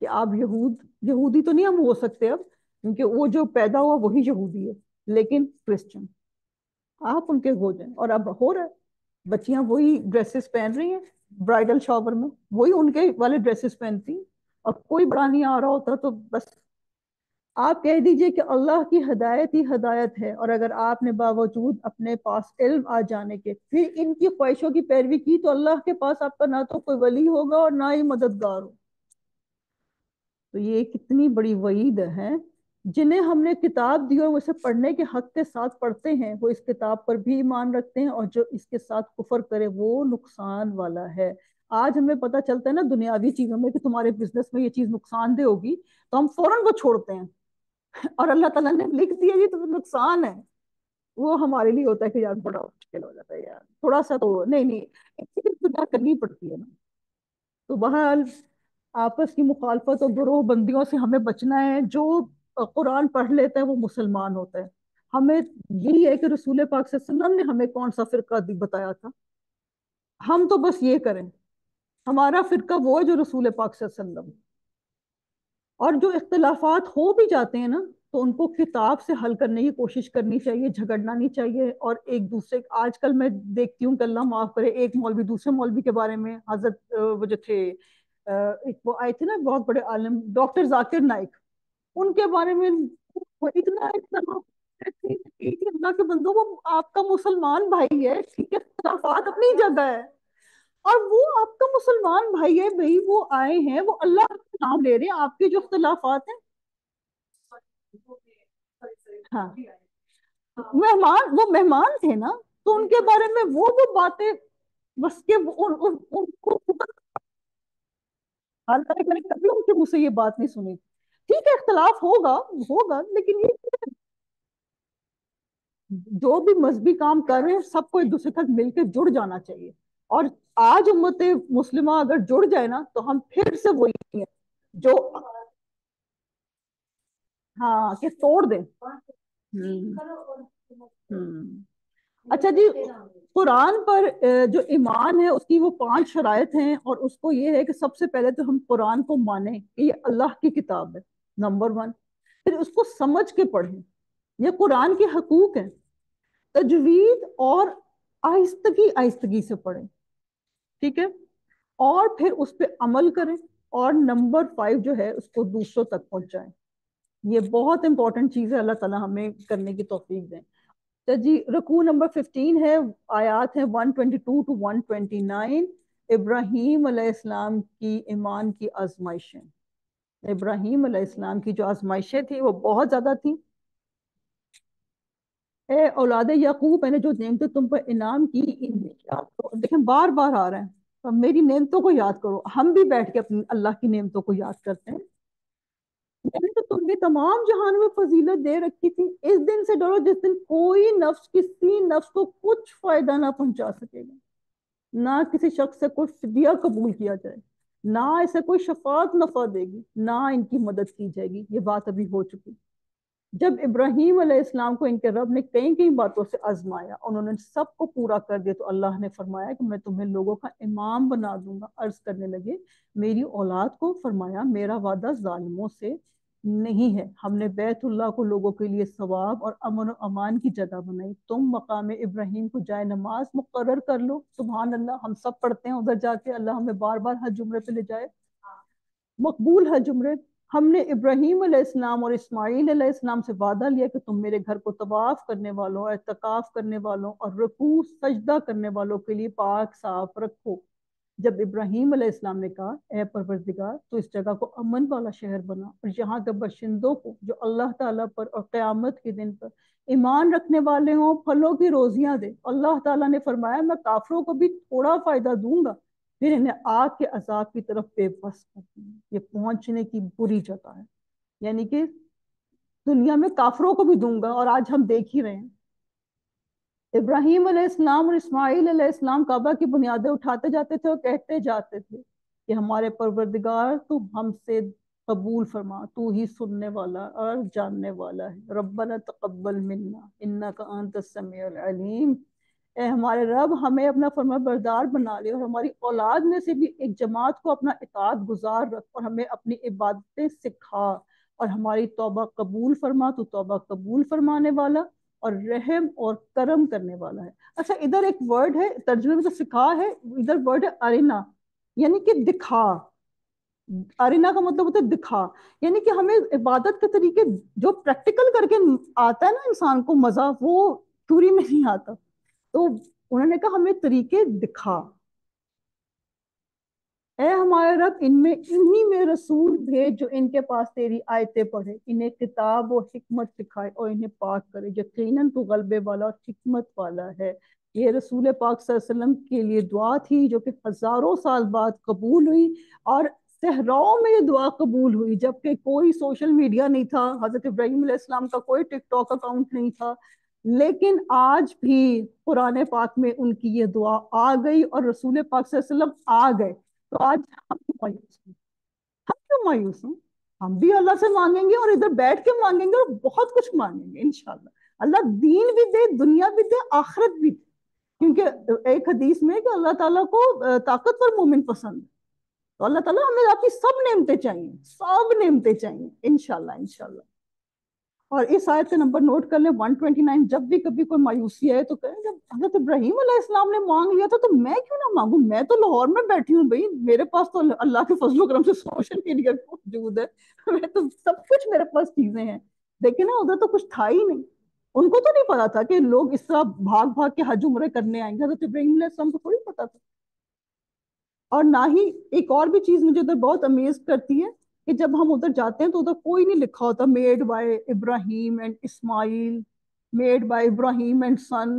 کہ آپ یہودی تو نہیں ہم ہو سکتے اب، کیونکہ وہ جو پیدا ہوا وہی یہودی ہے، لیکن کرسچن آپ ان کے ہو جائیں، اور اب ہو رہا ہے، بچیاں وہی ڈریسز پہن رہی ہیں برائڈل شاور میں، وہی ان کے والے ڈریسز پہنتی ہیں، اور کوئی بڑا نہیں آ رہا ہوتا تو بس آپ کہہ دیجئے کہ اللہ کی ہدایت ہی ہدایت ہے، اور اگر آپ نے باوجود اپنے پاس علم آ جانے کے پھر ان کی خواہشوں کی پیروی کی تو اللہ کے پاس آپ کا نہ تو کوئی ولی ہوگا اور نہ ہی مددگار ہو۔ تو یہ کتنی بڑی وعید ہے، جنہیں ہم نے کتاب دی اور وہ اسے پڑھنے کے حق کے ساتھ پڑھتے ہیں، وہ اس کتاب پر بھی ایمان رکھتے ہیں، اور جو اس کے ساتھ کفر کرے وہ نقصان والا ہے۔ آج ہمیں پتہ چلتا ہے نا دنیاوی چیزوں میں کہ تمہارے بزنس میں یہ چیز نقصان دہ ہوگی تو ہم فوراً وہ چھوڑتے ہیں، اور اللہ تعالیٰ نے لکھ دیا یہ تو نقصان ہے، وہ ہمارے لیے ہوتا ہے کہ یار بڑا مشکل ہو جاتا ہے یار، تھوڑا سا تو نہیں نہیں کرنی پڑتی ہے نا۔ تو بہرحال آپس کی مخالفت اور گروہ بندیوں سے ہمیں بچنا ہے، جو قرآن پڑھ لیتا ہے وہ مسلمان ہوتا ہے۔ ہمیں یہی ہے کہ رسول پاک صلی اللہ علیہ وسلم نے ہمیں کون سا فرقہ بتایا تھا، ہم تو بس یہ کریں، ہمارا فرقہ وہ ہے جو رسول پاک صلی اللہ علیہ وسلم، اور جو اختلافات ہو بھی جاتے ہیں نا تو ان کو کتاب سے حل کرنے کی کوشش کرنی چاہیے، جھگڑنا نہیں چاہیے، اور ایک دوسرے آج کل میں دیکھتی ہوں کہ اللہ معاف کرے، ایک مولوی دوسرے مولوی کے بارے میں، حضرت وہ جو تھے ایک وہ آئے تھے نا بہت بڑے عالم ڈاکٹر ذاکر نائک، ان کے بارے میں وہ اتنا اللہ کے بندوں، وہ آپ کا مسلمان بھائی ہے، ٹھیک ہے اختلافات اپنی جگہ ہے، اور وہ آپ کا مسلمان بھائی ہے بھائی، وہ آئے ہیں وہ اللہ کا نام لے رہے ہیں، آپ کے جو اختلافات ہیں ہاں مہمان، وہ مہمان تھے نا، تو ان کے بارے میں وہ باتیں بس کہ ان کو حالانکہ میں نے کبھی ان کے منہ سے یہ بات نہیں سنی، ٹھیک ہے اختلاف ہوگا ہوگا، لیکن یہ جو بھی مذہبی کام کر رہے ہیں سب کو ایک دوسرے کے ساتھ مل کے جڑ جانا چاہیے، اور آج امت مسلمہ اگر جڑ جائے نا تو ہم پھر سے وہی ہیں جو ہاں کہ توڑ دیں۔ اچھا جی، قرآن پر جو ایمان ہے اس کی وہ 5 شرائط ہیں، اور اس کو یہ ہے کہ سب سے پہلے تو ہم قرآن کو مانیں کہ یہ اللہ کی کتاب ہے، نمبر 1، پھر اس کو سمجھ کے پڑھیں، یہ قرآن کے حقوق ہیں، تجوید اور آہستگی آہستگی سے پڑھیں، ٹھیک ہے، اور پھر اس پہ عمل کریں، اور نمبر 5 جو ہے اس کو دوسروں تک پہنچائیں۔ یہ بہت امپورٹنٹ چیز ہے، اللہ تعالیٰ ہمیں کرنے کی توفیق دیں۔ تو جی رکوع نمبر 15 ہے، آیات ہیں 122 to 129، ابراہیم علیہ السلام کی ایمان کی آزمائشیں۔ ابراہیم علیہ السلام کی جو آزمائشیں تھی وہ بہت زیادہ تھی۔ اے اولاد یعقوب، میں نے جو نعمتیں تم پر انعام کی دیکھیں بار بار آ رہے ہیں، تو میری نعمتوں کو یاد کرو، ہم بھی بیٹھ کے اپنی اللہ کی نعمتوں کو یاد کرتے ہیں۔ میں نے تو تمہیں تمام جہان میں فضیلت دے رکھی تھی، اس دن سے ڈرو جس دن کوئی نفس کسی نفس کو کچھ فائدہ نہ پہنچا سکے گا، نہ کسی شخص سے کوئی فدیہ قبول کیا جائے، نہ اسے کوئی شفاعت نفع دے گی، نہ ان کی مدد کی جائے گی۔ یہ بات ابھی ہو چکی۔ جب ابراہیم علیہ السلام کو ان کے رب نے کئی کئی باتوں سے آزمایا، انہوں نے سب کو پورا کر دیا، تو اللہ نے فرمایا کہ میں تمہیں لوگوں کا امام بنا دوں گا۔ عرض کرنے لگے میری اولاد کو، فرمایا میرا وعدہ ظالموں سے نہیں ہے، ہم نے بیت اللہ کو لوگوں کے لیے ثواب اور امن و امان کی جگہ بنائی، تم مقام ابراہیم کو جائے نماز مقرر کر لو۔ سبحان اللہ، ہم سب پڑھتے ہیں ادھر جا کے، اللہ ہمیں بار بار حج عمرے پہ لے جائے، مقبول حج عمرے۔ ہم نے ابراہیم علیہ السلام اور اسماعیل علیہ السلام سے وعدہ لیا کہ تم میرے گھر کو طواف کرنے والوں، اعتکاف کرنے والوں اور رکوع سجدہ کرنے والوں کے لیے پاک صاف رکھو۔ جب ابراہیم علیہ السلام نے کہا اے پروردگار تو اس جگہ کو امن والا شہر بنا، اور یہاں کے باشندوں کو جو اللہ تعالیٰ پر اور قیامت کے دن پر ایمان رکھنے والے ہوں پھلوں کی روزیاں دے۔ اللہ تعالیٰ نے فرمایا میں کافروں کو بھی تھوڑا فائدہ دوں گا، پھر انہیں آگ کے عذاب کی طرف بے بس کر دوں گا۔ یہ پہنچنے کی بری جگہ ہے، یعنی کہ دنیا میں کافروں کو بھی دوں گا، اور آج ہم دیکھ ہی رہے ہیں ابراہیم علیہ السلام اور اسماعیل علیہ السلام کعبہ کی بنیادیں اٹھاتے جاتے تھے اور کہتے جاتے تھے کہ ہمارے پروردگار تو ہم سے قبول فرما، تو ہی سننے والا اور جاننے والا ہے، ربنا تقبل منا انک انت السمیع العلیم۔ اے ہمارے رب ہمیں اپنا فرما بردار بنا لے اور ہماری اولاد میں سے بھی ایک جماعت کو اپنا اطاعت گزار رکھ اور ہمیں اپنی عبادتیں سکھا اور ہماری توبہ قبول فرما، تو توبہ قبول فرمانے والا اور رحم اور کرم کرنے والا ہے۔ اچھا ادھر ایک ورڈ ہے ترجمے میں تو سکھا ہے، ادھر ورڈ ہے ارینا، یعنی کہ دکھا۔ ارینا کا مطلب ہوتا ہے دکھا، یعنی کہ ہمیں عبادت کے طریقے جو پریکٹیکل کر کے آتا ہے نا انسان کو مزہ، وہ تھیوری میں نہیں آتا، تو انہوں نے کہا ہمیں طریقے دکھا۔ اے ہمارے رب انہی میں رسول بھیج جو ان کے پاس تیری آیتیں پڑھے، انہیں کتاب و حکمت سکھائے اور انہیں پاک کرے، یقیناً تو غلبے والا اور حکمت والا ہے۔ یہ رسول پاک صلی اللہ علیہ وسلم کے لیے دعا تھی جو کہ ہزاروں سال بعد قبول ہوئی، اور صحراؤں میں یہ دعا قبول ہوئی جبکہ کوئی سوشل میڈیا نہیں تھا، حضرت ابراہیم علیہ السلام کا کوئی ٹک ٹاک اکاؤنٹ نہیں تھا، لیکن آج بھی قرآن پاک میں ان کی یہ دعا آ گئی اور رسول پاک صلی اللہ علیہ وسلم آ گئے۔ تو آج ہم کیوں مایوس ہیں؟ ہم کیوں مایوس ہیں؟ ہم بھی اللہ سے مانگیں گے اور ادھر بیٹھ کے مانگیں گے اور بہت کچھ مانگیں گے انشاءاللہ۔ اللہ دین بھی دے، دنیا بھی دے، آخرت بھی دے، کیونکہ ایک حدیث میں کہ اللہ تعالیٰ کو طاقتور مومن پسند ہے، تو اللہ تعالیٰ ہمیں آپ کی سب نعمتیں چاہیے، سب نعمتیں چاہیے انشاءاللہ انشاءاللہ۔ اور اس آیت کا نمبر نوٹ کر لیں 129، جب بھی کبھی کوئی مایوسی ہے تو کہیں جب حضرت ابراہیم علیہ السلام نے مانگ لیا تھا تو میں کیوں نہ مانگوں؟ میں تو لاہور میں بیٹھی ہوں بھائی، میرے پاس تو اللہ کے فضل و کرم سے سوشل میڈیا موجود ہے، میں تو سب کچھ میرے پاس چیزیں ہیں، لیکن نا ادھر تو کچھ تھا ہی نہیں۔ ان کو تو نہیں پتا تھا کہ لوگ اس طرح بھاگ بھاگ کے حج عمرے کرنے آئیں گے، حضرت ابراہیم علیہ السلام کو تھوڑی پتا تھا۔ اور نہ ہی ایک اور بھی چیز مجھے ادھر بہت امیز کرتی ہے کہ جب ہم ادھر جاتے ہیں تو ادھر کوئی نہیں لکھا ہوتا made by Ibrahim and Ismail, made by Ibrahim and son,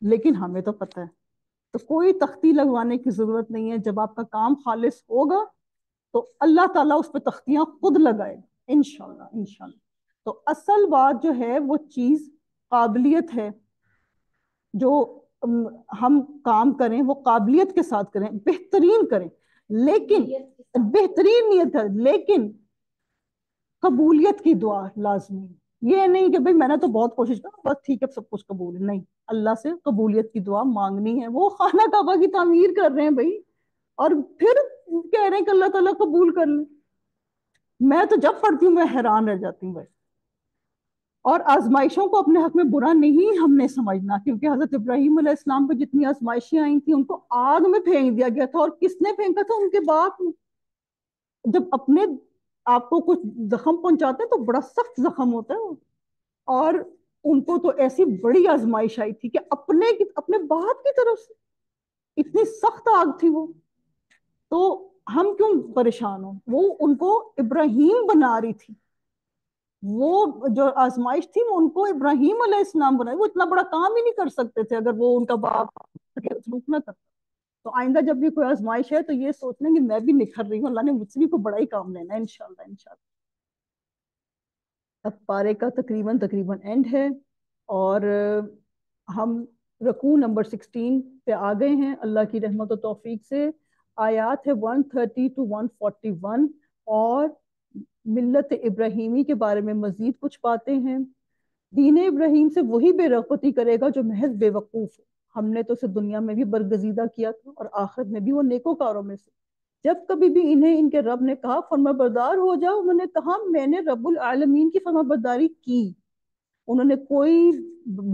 لیکن ہمیں تو پتہ ہے۔ تو کوئی تختی لگوانے کی ضرورت نہیں ہے، جب آپ کا کام خالص ہوگا تو اللہ تعالیٰ اس پہ تختیاں خود لگائے انشاءاللہ انشاءاللہ۔ تو اصل بات جو ہے وہ چیز قابلیت ہے، جو ہم کام کریں وہ قابلیت کے ساتھ کریں، بہترین کریں، لیکن بہترین نیت ہے، لیکن قبولیت کی دعا لازمی ہے۔ یہ نہیں کہ بھئی میں نے تو بہت کوشش کرا بس ٹھیک ہے سب کچھ قبول ہے، نہیں، اللہ سے قبولیت کی دعا مانگنی ہے۔ وہ خانہ کعبہ کی تعمیر کر رہے ہیں بھئی، اور پھر کہہ رہے ہیں کہ اللہ تعالیٰ قبول کر لیں۔ میں تو جب پڑھتی ہوں میں حیران رہ جاتی ہوں بھائی۔ اور آزمائشوں کو اپنے حق میں برا نہیں ہم نے سمجھنا، کیونکہ حضرت ابراہیم علیہ السلام پہ جتنی آزمائشیں آئی تھیں ان کو آگ میں پھینک دیا گیا تھا، اور کس نے پھینکا تھا؟ ان کے باپ نے۔ جب اپنے آپ کو کچھ زخم پہنچاتے ہیں تو بڑا سخت زخم ہوتا ہے، اور ان کو تو ایسی بڑی آزمائش آئی تھی کہ اپنے باپ کی طرف سے اتنی سخت آگ تھی وہ، تو ہم کیوں پریشان ہوں؟ وہ ان کو ابراہیم بنا رہی تھی، وہ جو آزمائش تھی وہ ان کو ابراہیم علیہ السلام بنائی، وہ اتنا بڑا کام ہی نہیں کر سکتے تھے اگر وہ ان کا باپ سلوک نہ کرتا۔ تو آئندہ جب بھی کوئی آزمائش ہے تو یہ سوچنا کہ میں بھی نکھر رہی ہوں، اللہ نے مجھ سے بھی کوئی بڑا ہی کام لینا ہے انشاءاللہ انشاءاللہ۔ اب پارے کا تقریباً اینڈ ہے، اور ہم رکوع نمبر 16 پہ آ گئے ہیں اللہ کی رحمت و توفیق سے۔ آیات ہے 130 to 141، اور ملت ابراہیمی کے بارے میں مزید کچھ باتیں ہیں۔ دین ابراہیم سے وہی بے رغبتی کرے گا جو محض بے وقوف ہو، ہم نے تو اسے دنیا میں بھی برگزیدہ کیا تھا اور آخرت میں بھی وہ نیکوکاروں میں سے۔ جب کبھی بھی انہیں ان کے رب نے کہا فرما بردار ہو جاؤ، انہوں نے کہا میں نے رب العالمین کی فرما برداری کی، انہوں نے کوئی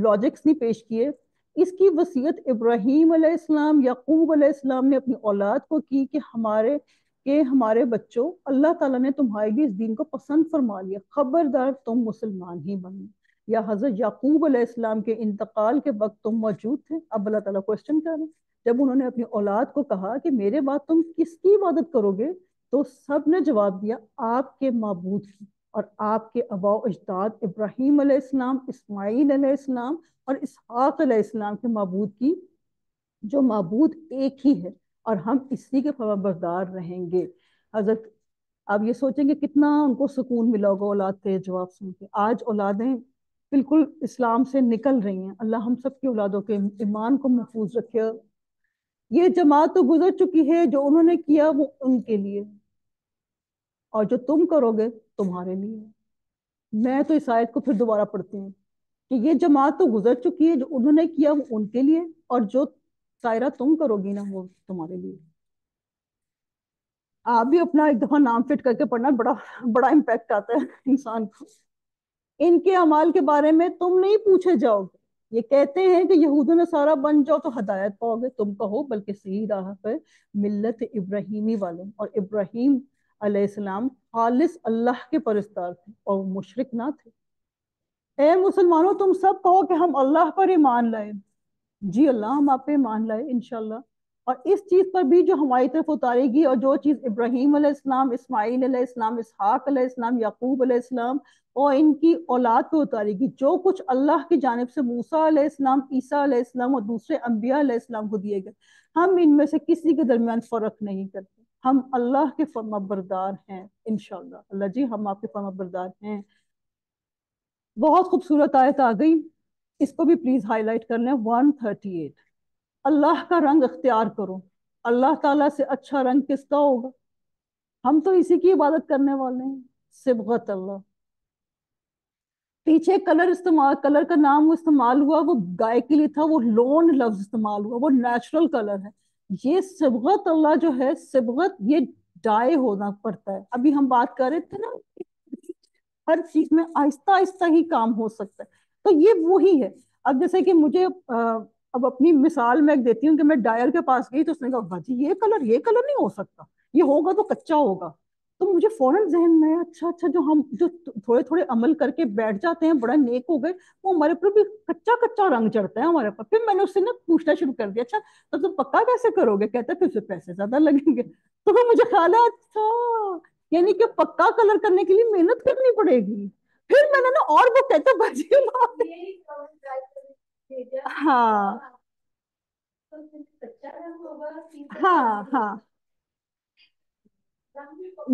لاجکس نہیں پیش کیے۔ اس کی وصیت ابراہیم علیہ السلام، یعقوب علیہ السلام نے اپنی اولاد کو کی کہ ہمارے بچوں، اللہ تعالیٰ نے تمہارے لیے اس دین کو پسند فرما لیا، خبردار تم مسلمان ہی بنو۔ یا حضرت یعقوب علیہ السلام کے انتقال کے وقت تم موجود تھے؟ اب اللہ تعالیٰ کوسچن کر رہے ہیں، جب انہوں نے اپنی اولاد کو کہا کہ میرے بعد تم کس کی عبادت کرو گے، تو سب نے جواب دیا آپ کے معبود کی، اور آپ کے آباء و اجداد ابراہیم علیہ السلام، اسماعیل علیہ السلام اور اسحاق علیہ السلام کے معبود کی، جو معبود ایک ہی ہے، اور ہم اسی کے فرما بردار رہیں گے۔ حضرت آپ یہ سوچیں کہ کتنا ان کو سکون ملا ہوگا اولاد کے جواب سن کے۔ آج اولادیں بالکل اسلام سے نکل رہی ہیں، اللہ ہم سب کی اولادوں کے ایمان کو محفوظ رکھے۔ یہ جماعت تو گزر چکی ہے، جو انہوں نے کیا وہ ان کے لیے، اور جو تم کرو گے تمہارے لیے۔ میں تو اس آیت کو پھر دوبارہ پڑھتی ہوں، کہ یہ جماعت تو گزر چکی ہے، جو انہوں نے کیا وہ ان کے لیے، اور جو سائرہ تم کرو گی نا وہ تمہارے لیے۔ آپ بھی اپنا ایک دفعہ نام فٹ کر کے پڑھنا، بڑا بڑا امپیکٹ آتا ہے انسان کو۔ ان کے اعمال کے بارے میں تم نہیں پوچھے جاؤ گے۔ یہ کہتے ہیں کہ یہود و نصارہ بن جاؤ تو ہدایت پاؤ گے، تم کہو بلکہ صحیح راہ پہ ملت ابراہیمی والوں، اور ابراہیم علیہ السلام خالص اللہ کے پرستار تھے اور مشرک نہ تھے۔ اے مسلمانوں تم سب کہو کہ ہم اللہ پر ایمان لائے۔ جی اللہ ہم آپ پہ ایمان لائے انشاءاللہ، اور اس چیز پر بھی جو ہماری طرف اتارے گی، اور جو چیز ابراہیم علیہ السلام، اسماعیل علیہ السلام، اسحاق علیہ السلام، یعقوب علیہ السلام اور ان کی اولاد پہ اتارے گی، جو کچھ اللہ کی جانب سے موسیٰ علیہ السلام، عیسیٰ علیہ السلام اور دوسرے انبیاء علیہ السلام کو دیے گئے، ہم ان میں سے کسی کے درمیان فرق نہیں کرتے۔ ہم اللہ کے فرما بردار ہیں انشاءاللہ۔ اللہ جی ہم آپ کے فرما بردار ہیں۔ بہت خوبصورت آیت آ گئی، اس کو بھی پلیز ہائی لائٹ کر لیں، 138۔ اللہ کا رنگ اختیار کرو۔ اللہ تعالیٰ سے اچھا رنگ کس کا ہوگا؟ ہم تو اسی کی عبادت کرنے والے ہیں، صبغت اللہ۔ پیچھے کلر کا نام وہ استعمال ہوا، وہ گائے کے لیے تھا، وہ لون لفظ استعمال ہوا، وہ نیچرل کلر ہے۔ یہ صبغت اللہ جو ہے، صبغت یہ ڈائی ہونا پڑتا ہے۔ ابھی ہم بات کر رہے تھے نا، ہر چیز میں آہستہ آہستہ ہی کام ہو سکتا ہے، تو یہ وہی ہے۔ اب جیسے کہ مجھے اب اپنی مثال میں ایک دیتی ہوں کہ میں ڈائر کے پاس گئی تو اس نے کہا باجی یہ کلر نہیں ہو سکتا، یہ ہوگا تو کچا ہوگا۔ تو مجھے فوراً ذہن میں اچھا جو ہم جو تھوڑے تھوڑے عمل کر کے بیٹھ جاتے ہیں، بڑا نیک ہو گئے، وہ ہمارے اوپر بھی کچا کچا رنگ چڑھتا ہے ہمارے اوپر۔ پھر میں نے اس سے نا پوچھنا شروع کر دیا، اچھا تو تم پکا کیسے کرو گے؟ کہتا ہے پھر سے پیسے زیادہ لگیں گے۔ تو پھر مجھے خیال ہے اچھا یعنی کہ پکا کلر کرنے کے لیے محنت کرنی پڑے گی۔ پھر میں نے نا اور وہ کہتا بچی ہاں ہاں ہاں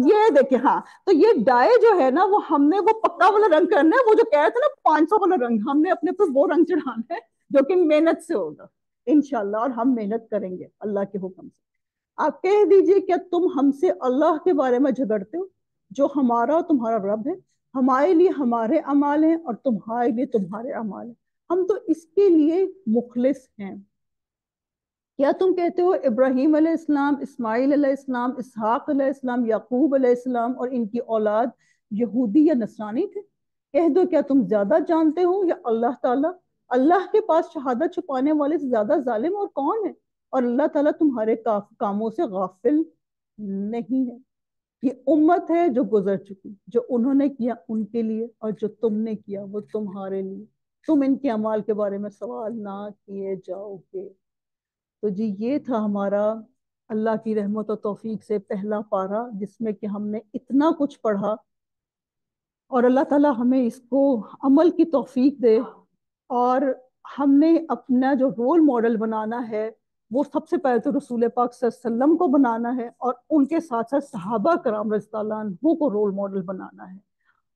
یہ دیکھیں، ہاں تو یہ ڈائی جو ہے نا، وہ ہم نے وہ پکا والا رنگ کرنا ہے، وہ جو کہہ رہے تھے نا 500 والا رنگ، ہم نے اپنے پر وہ رنگ چڑھانا ہے جو کہ محنت سے ہوگا انشاءاللہ، اور ہم محنت کریں گے اللہ کے حکم سے۔ آپ کہہ دیجئے کیا تم ہم سے اللہ کے بارے میں جھگڑتے ہو، جو ہمارا اور تمہارا رب ہے؟ ہمارے لیے ہمارے اعمال ہیں اور تمہارے لیے تمہارے اعمال ہیں، ہم تو اس کے لیے مخلص ہیں۔ کیا تم کہتے ہو ابراہیم علیہ السلام، اسماعیل علیہ السلام، اسحاق علیہ السلام، یعقوب علیہ السلام اور ان کی اولاد یہودی یا نصرانی تھے؟ کہہ دو کیا تم زیادہ جانتے ہو یا اللہ تعالیٰ؟ اللہ کے پاس شہادت چھپانے والے سے زیادہ ظالم اور کون ہے؟ اور اللہ تعالیٰ تمہارے کاموں سے غافل نہیں ہے۔ یہ امت ہے جو گزر چکی، جو انہوں نے کیا ان کے لیے، اور جو تم نے کیا وہ تمہارے لیے، تم ان کے اعمال کے بارے میں سوال نہ کیے جاؤ گے۔ تو جی یہ تھا ہمارا اللہ کی رحمت و توفیق سے پہلا پارہ، جس میں کہ ہم نے اتنا کچھ پڑھا، اور اللہ تعالیٰ ہمیں اس کو عمل کی توفیق دے، اور ہم نے اپنا جو رول ماڈل بنانا ہے وہ سب سے پہلے تو رسول پاک صلی اللہ علیہ وسلم کو بنانا ہے، اور ان کے ساتھ ساتھ صحابہ کرام رضی اللہ عنہ کو رول ماڈل بنانا ہے،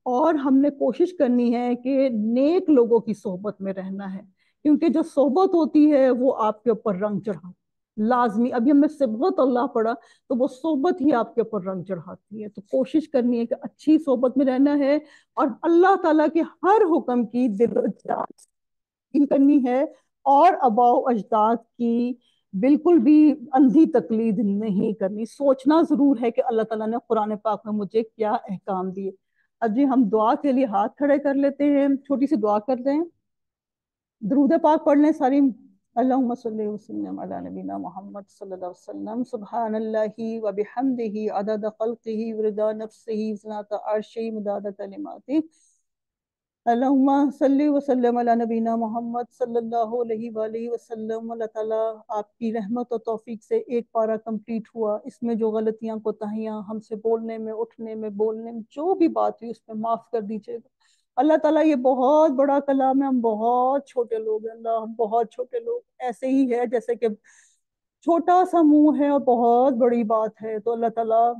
اور ہم نے کوشش کرنی ہے کہ نیک لوگوں کی صحبت میں رہنا ہے، کیونکہ جو صحبت ہوتی ہے وہ آپ کے اوپر رنگ چڑھا لازمی۔ ابھی ہم نے صبغت اللہ پڑھا، تو وہ صحبت ہی آپ کے اوپر رنگ چڑھاتی ہے۔ تو کوشش کرنی ہے کہ اچھی صحبت میں رہنا ہے، اور اللہ تعالیٰ کے ہر حکم کی دل و جان کرنی ہے، اور آباء و اجداد کی بالکل بھی اندھی تقلید نہیں کرنی۔ سوچنا ضرور ہے کہ اللہ تعالیٰ نے قرآن پاک میں مجھے کیا احکام دیے۔ اب جی ہم دعا کے لیے ہاتھ کھڑے کر لیتے ہیں، چھوٹی سی دعا کر دیں، درود پاک پڑھ لیں ساری۔ اللہم صلی وسلم علی نبینا محمد صلی اللہ علیہ وسلم، سبحان اللہ و بحمدہ عدد خلقہ ورضا نفسہ وزنۃ عرشہ مداد کلماتہ۔ اللہم صلی وسلم علی نبینا محمد صلی اللہ علیہ وآلہ وسلم۔ اللہ تعالیٰ آپ کی رحمت و توفیق سے ایک پارہ کمپلیٹ ہوا، اس میں جو غلطیاں کوتاہیاں ہم سے بولنے میں، اٹھنے میں، بولنے میں جو بھی بات ہوئی اس میں معاف کر دیجیے گا اللہ تعالیٰ۔ یہ بہت بڑا کلام ہے، ہم بہت چھوٹے لوگ ہیں اللہ، ہم بہت چھوٹے لوگ، ایسے ہی ہے جیسے کہ چھوٹا سا منہ ہے اور بہت بڑی بات ہے۔ تو اللہ تعالیٰ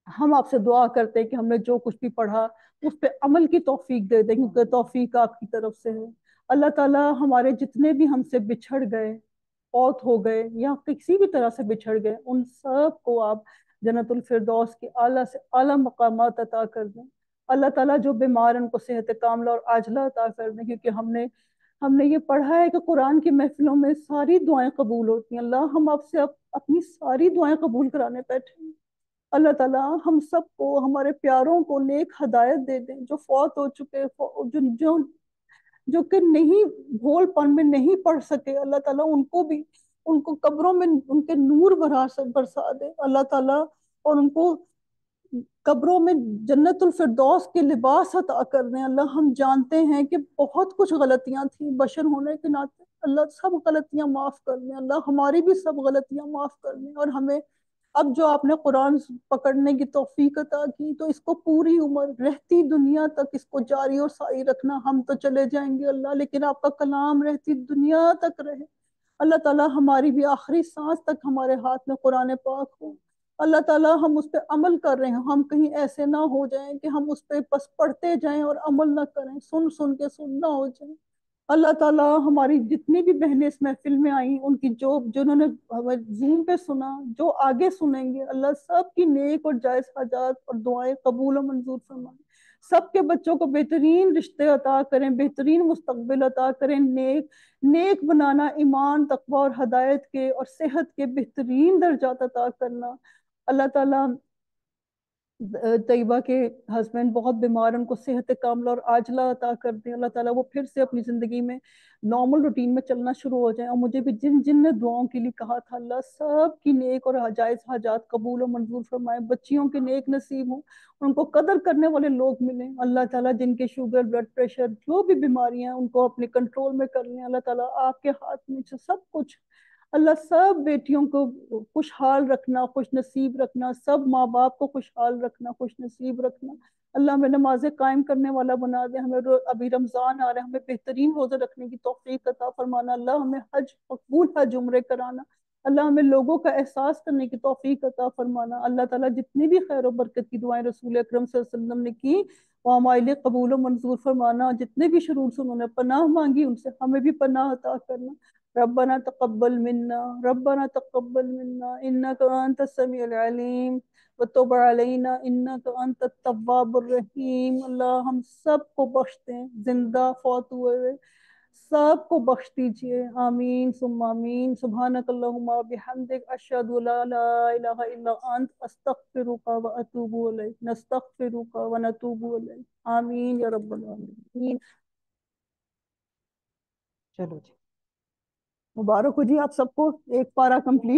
ہم آپ سے دعا کرتے ہیں کہ ہم نے جو کچھ بھی پڑھا اس پہ عمل کی توفیق دے دیں، کیونکہ توفیق آپ کی طرف سے ہے۔ اللہ تعالیٰ ہمارے جتنے بھی ہم سے بچھڑ گئے، فوت ہو گئے یا کسی بھی طرح سے بچھڑ گئے، ان سب کو آپ جنت الفردوس کی اعلیٰ سے اعلیٰ مقامات عطا کر دیں۔ اللہ تعالیٰ جو بیمار ہیں ان کو صحت کاملہ اور عاجلہ عطا کر دیں، کیونکہ ہم نے یہ پڑھا ہے کہ قرآن کی محفلوں میں ساری دعائیں قبول ہوتی ہیں۔ اللہ ہم آپ سے اپنی ساری دعائیں قبول کرانے بیٹھے ہیں۔ اللہ تعالیٰ ہم سب کو، ہمارے پیاروں کو نیک ہدایت دے دیں، جو فوت ہو چکے، جو جو جو کہ نہیں، بھول پن میں نہیں پڑھ سکے، اللہ تعالیٰ ان کو بھی، ان کو قبروں میں ان کے نور برسا دے اللہ تعالیٰ، اور ان کو قبروں میں جنت الفردوس کے لباس عطا کر دیں۔ اللہ ہم جانتے ہیں کہ بہت کچھ غلطیاں تھیں بشر ہونے کے ناطے، اللہ سب غلطیاں معاف کر دیں، اللہ ہماری بھی سب غلطیاں معاف کر دیں، اور ہمیں اب جو آپ نے قرآن پکڑنے کی توفیق عطا کی، تو اس کو پوری عمر رہتی دنیا تک اس کو جاری اور ساری رکھنا۔ ہم تو چلے جائیں گے اللہ، لیکن آپ کا کلام رہتی دنیا تک رہے اللہ تعالیٰ، ہماری بھی آخری سانس تک ہمارے ہاتھ میں قرآن پاک ہو اللہ تعالیٰ، ہم اس پہ عمل کر رہے ہیں، ہم کہیں ایسے نہ ہو جائیں کہ ہم اس پہ بس پڑھتے جائیں اور عمل نہ کریں، سن سن کے سننا ہو جائیں۔ اللہ تعالیٰ ہماری جتنی بھی بہنیں اس محفل میں آئیں، ان کی جنہوں نے زوم پہ سنا، جو آگے سنیں گے، اللہ سب کی نیک اور جائز حاجات اور دعائیں قبول و منظور فرمائیں۔ سب کے بچوں کو بہترین رشتے عطا کریں، بہترین مستقبل عطا کریں، نیک بنانا، ایمان، تقوی اور ہدایت کے اور صحت کے بہترین درجات عطا کرنا۔ اللہ تعالیٰ طیبہ کے ہسبینڈ بہت بیمار ہیں، ان کو صحت کاملہ اور عاجلہ عطا کر دیں اللہ تعالیٰ، وہ پھر سے اپنی زندگی میں نارمل روٹین میں چلنا شروع ہو جائیں۔ اور مجھے بھی جن جن نے دعاؤں کے لیے کہا تھا، اللہ سب کی نیک اور جائز حاجات قبول و منظور فرمائے، بچیوں کے نیک نصیب ہوں، ان کو قدر کرنے والے لوگ ملیں اللہ تعالیٰ، جن کے شوگر، بلڈ پریشر، جو بھی بیماریاں ہیں ان کو اپنے کنٹرول میں کر لیں اللہ تعالیٰ، آپ کے ہاتھ میں سب کچھ۔ اللہ سب بیٹیوں کو خوشحال رکھنا، خوش نصیب رکھنا، سب ماں باپ کو خوشحال رکھنا، خوش نصیب رکھنا۔ اللہ ہمیں نمازیں قائم کرنے والا بنا دے، ہمیں ابھی رمضان آ رہا ہے، ہمیں بہترین روزے رکھنے کی توفیق عطا فرمانا، اللہ ہمیں مقبول حج عمرے کرانا، اللہ ہمیں لوگوں کا احساس کرنے کی توفیق عطا فرمانا۔ اللہ تعالیٰ جتنی بھی خیر و برکت کی دعائیں رسول اکرم صلی اللہ علیہ وسلم نے کی، وہ ہمارے لیے قبول و منظور فرمانا، جتنے بھی شرور سے انہوں نے پناہ مانگی، ان سے ہمیں بھی پناہ عطا کرنا۔ ربنا تقبل منا ربنا تقبل منا انك انت السميع العليم وتب علينا انك انت التواب الرحیم۔ اللہ ہم سب کو بخش دیں، زندہ فوت ہوئے سب کو بخش دیجئے، آمین ثم آمین۔ سبحانک اللہم وبحمدک، اشہد ان لا الہ الا انت، استغفرک واتوب الیک، نستغفرک ونتوب الیک، آمین یا رب العالمین۔ چلو جی، مبارک ہو جی آپ سب کو، ایک پارہ کمپلیٹ۔